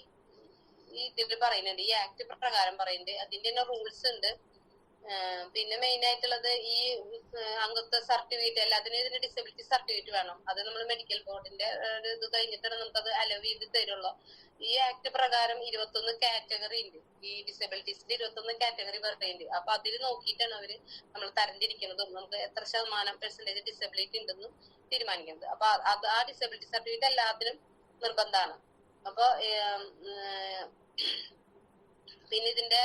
ഇതിൽ പറയുന്നുണ്ട്, ഈ ആക്ട് പ്രകാരം പറയുന്നുണ്ട്. അതിന്റെ തന്നെ റൂൾസ് ഉണ്ട്. പിന്നെ മെയിൻ ആയിട്ടുള്ളത് ഈ അംഗത്വ സർട്ടിഫിക്കറ്റ് എല്ലാത്തിനും ഇതിന് ഡിസബിലിറ്റി സർട്ടിഫിക്കറ്റ് വേണം. അത് നമ്മൾ മെഡിക്കൽ ബോർഡിന്റെ ഇത് കഴിഞ്ഞിട്ടാണ് നമുക്കത് അലോ ചെയ്ത് തരുള്ളൂ. ഈ ആക്ട് പ്രകാരം 21 കാറ്റഗറി ഉണ്ട്. ഈ ഡിസബിലിറ്റീസിന്റെ 21 കാറ്റഗറി പറയുന്നുണ്ട്. അപ്പൊ അതിൽ നോക്കിയിട്ടാണ് നമ്മൾ തരംതിരിക്കുന്നതും നമുക്ക് എത്ര % ഡിസബിലിറ്റി ഉണ്ടെന്ന് തീരുമാനിക്കുന്നത്. അപ്പൊ ആ ഡിസബിലിറ്റി സർട്ടിഫിക്കറ്റ് എല്ലാത്തിനും നിർബന്ധമാണ്. അപ്പൊ പിന്നെ ഇതിന്റെ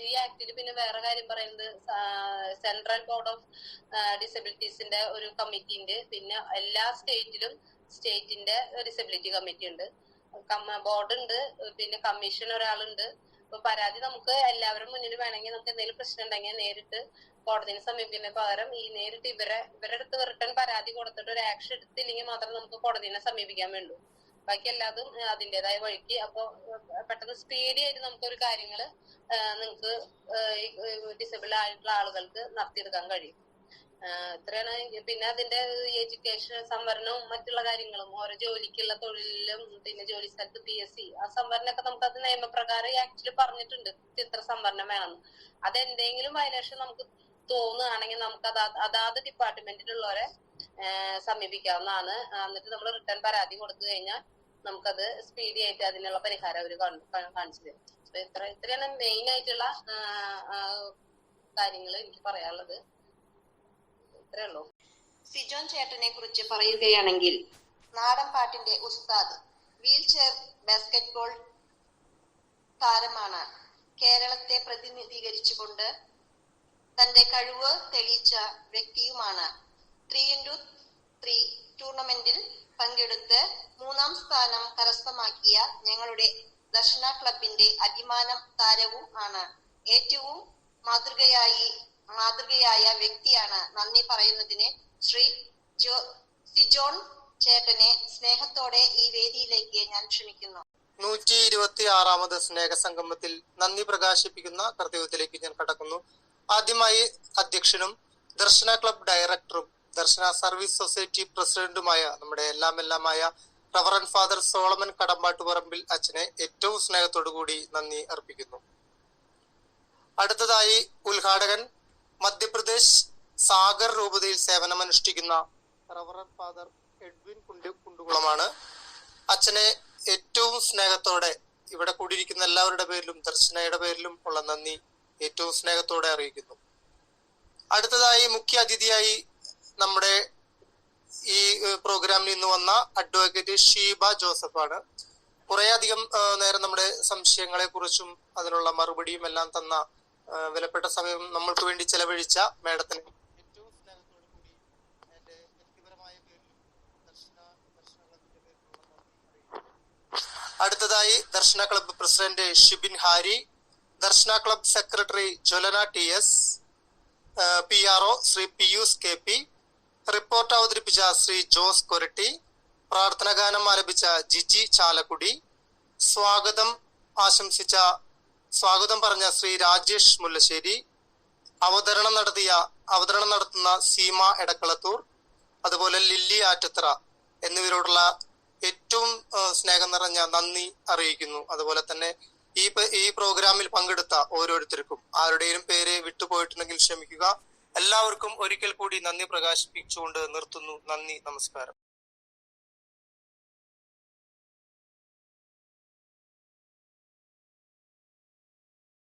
ഈ ആക്ടിൽ പിന്നെ വേറെ കാര്യം പറയുന്നത് സെൻട്രൽ ബോർഡ് ഓഫ് ഡിസബിലിറ്റീസിന്റെ ഒരു കമ്മിറ്റി ഉണ്ട്. പിന്നെ എല്ലാ സ്റ്റേറ്റിന്റെ ഡിസബിലിറ്റി കമ്മിറ്റി ഉണ്ട്, ബോർഡ് ഉണ്ട്, പിന്നെ കമ്മീഷൻ ഒരാളുണ്ട്. അപ്പൊ പരാതി നമുക്ക് എല്ലാവരും മുന്നിൽ വേണമെങ്കിൽ നമുക്ക് എന്തെങ്കിലും പ്രശ്നം ഉണ്ടെങ്കിൽ നേരിട്ട് കോടതിനെ സമീപിക്കുന്നതിന് പകരം ഈ നേരിട്ട് ഇവരുടെ അടുത്ത് റിട്ടേൺ പരാതി കൊടുത്തിട്ട് ഒരു ആക്ഷൻ എടുത്തില്ലെങ്കിൽ മാത്രം നമുക്ക് കോടതിനെ സമീപിക്കാൻ വേണ്ടു. ബാക്കി എല്ലാതും അതിൻ്റെതായ വഴിക്ക്. അപ്പൊ പെട്ടെന്ന് സ്പീഡി ആയിട്ട് നമുക്കൊരു കാര്യങ്ങള് നിങ്ങൾക്ക് ഡിസബിൾ ആയിട്ടുള്ള ആളുകൾക്ക് നടത്തിയെടുക്കാൻ കഴിയും. ഇത്രയാണ്. പിന്നെ അതിന്റെ എഡ്യൂക്കേഷൻ സംവരണവും മറ്റുള്ള കാര്യങ്ങളും ഓരോ ജോലിക്കുള്ള തൊഴിലും പിന്നെ ജോലി സ്ഥലത്ത് PSC ആ സംവരണമൊക്കെ നമുക്ക് അത് നിയമപ്രകാരം ആക്ച്വലി പറഞ്ഞിട്ടുണ്ട് ഇത്ര സംവരണം വേണമെന്ന്. അതെന്തെങ്കിലും വയലേഷൻ നമുക്ക് തോന്നുകയാണെങ്കിൽ നമുക്ക് അതാത് ഡിപ്പാർട്ട്മെന്റിലുള്ളവരെ സമീപിക്കാവുന്നതാണ്. എന്നിട്ട് നമ്മൾ റിട്ടേൺ പരാതി കൊടുത്തു കഴിഞ്ഞാൽ നമുക്കത് സ്പീഡി ആയിട്ട് അതിനുള്ള പരിഹാരം അവർ കാണിച്ചു തരും. ഇത്രയാണ് മെയിൻ ആയിട്ടുള്ള കാര്യങ്ങൾ എനിക്ക് പറയാനുള്ളത്. ഇത്രേ ഉള്ളൂ. സിജോൻ ചേട്ടനെ കുറിച്ച് പറയുകയാണെങ്കിൽ നാടൻ പാട്ടിന്റെ ഉസ്താദ്, വീൽ ചെയർ ബാസ്കറ്റ്ബോൾ താരമാണ്. കേരളത്തെ പ്രതിനിധീകരിച്ചുകൊണ്ട് തന്റെ കഴിവ് തെളിയിച്ച വ്യക്തിയുമാണ്. 3x3 ടൂർണമെന്റിൽ പങ്കെടുത്ത് 3ാം സ്ഥാനം കരസ്ഥമാക്കിയ ഞങ്ങളുടെ ദർശന ക്ലബിന്റെ അഭിമാനം താരവും ആണ്. ഏറ്റവും മാതൃകയായ വ്യക്തിയാണ്. നന്ദി പറയുന്നതിന് ശ്രീ സിജോൺ ചേട്ടനെ സ്നേഹത്തോടെ ഈ വേദിയിലേക്ക് ഞാൻ ക്ഷണിക്കുന്നു. 126ാമത് സ്നേഹസംഗമത്തിൽ നന്ദി പ്രകാശിപ്പിക്കുന്ന കർത്തവ്യത്തിലേക്ക് ഞാൻ കടക്കുന്നു. ആദ്യമായി അധ്യക്ഷനും ദർശന ക്ലബ് ഡയറക്ടറും ദർശന സർവീസ് സൊസൈറ്റി പ്രസിഡന്റുമായ നമ്മുടെ എല്ലാമായ റവറൻ ഫാദർ സോളമൻ കടമ്പാട്ടുപറമ്പിൽ അച്ഛനെ ഏറ്റവും സ്നേഹത്തോടു കൂടി നന്ദി അർപ്പിക്കുന്നു. അടുത്തതായി ഉദ്ഘാടകൻ മധ്യപ്രദേശ് സാഗർ രൂപതയിൽ സേവനമനുഷ്ഠിക്കുന്ന റവറൻ ഫാദർ എഡ്വിൻ കുണ്ടുകുളമാണ്. അച്ഛനെ ഏറ്റവും സ്നേഹത്തോടെ ഇവിടെ കൂടിയിരിക്കുന്ന എല്ലാവരുടെ പേരിലും ദർശനയുടെ പേരിലും ഉള്ള നന്ദി ഏറ്റവും സ്നേഹത്തോടെ അറിയിക്കുന്നു. അടുത്തതായി മുഖ്യ അതിഥിയായി നമ്മുടെ ഈ പ്രോഗ്രാമിൽ നിന്ന് വന്ന അഡ്വക്കേറ്റ് ഷീബ ജോസഫാണ്. കുറേയധികം നേരം നമ്മുടെ സംശയങ്ങളെ കുറിച്ചും അതിനുള്ള മറുപടിയും എല്ലാം തന്ന വിലപ്പെട്ട സമയം നമ്മൾക്ക് വേണ്ടി ചെലവഴിച്ച മേഡത്തിന് ഏറ്റവും സ്നേഹത്തോടു കൂടി എന്റെ വ്യക്തിപരമായ പേരിലും ദർശന ക്ലബിന്റെ പേരിലുള്ള നന്ദി അറിയിക്കുന്നു. അടുത്തതായി ദർശന ക്ലബ് പ്രസിഡന്റ് ഷിബിൻ ഹാരി, ദർശന ക്ലബ് സെക്രട്ടറി ജ്വലന TS, PRO Shri Pius KP, report അവതരിപ്പിച്ച ശ്രീ ജോസ് കൊരട്ടി, പ്രാർത്ഥനാഗാനം ആലപിച്ച ജിജി ചാലക്കുടി, സ്വാഗതം പറഞ്ഞ ശ്രീ രാജേഷ് മുല്ലശ്ശേരി, അവതരണം നടത്തുന്ന സീമ എടക്കളത്തൂർ, അതുപോലെ ലില്ലി ആറ്റത്തറ എന്നിവരോടുള്ള ഏറ്റവും സ്നേഹം നിറഞ്ഞ നന്ദി അറിയിക്കുന്നു. അതുപോലെ തന്നെ ഈ പ്രോഗ്രാമിൽ പങ്കെടുത്ത ഓരോരുത്തർക്കും ആരുടെയും പേര് വിട്ടുപോയിട്ടുണ്ടെങ്കിൽ ക്ഷമിക്കുക. എല്ലാവർക്കും ഒരിക്കൽ കൂടി നന്ദി പ്രകാശിപ്പിച്ചുകൊണ്ട് നിർത്തുന്നു. നന്ദി, നമസ്കാരം.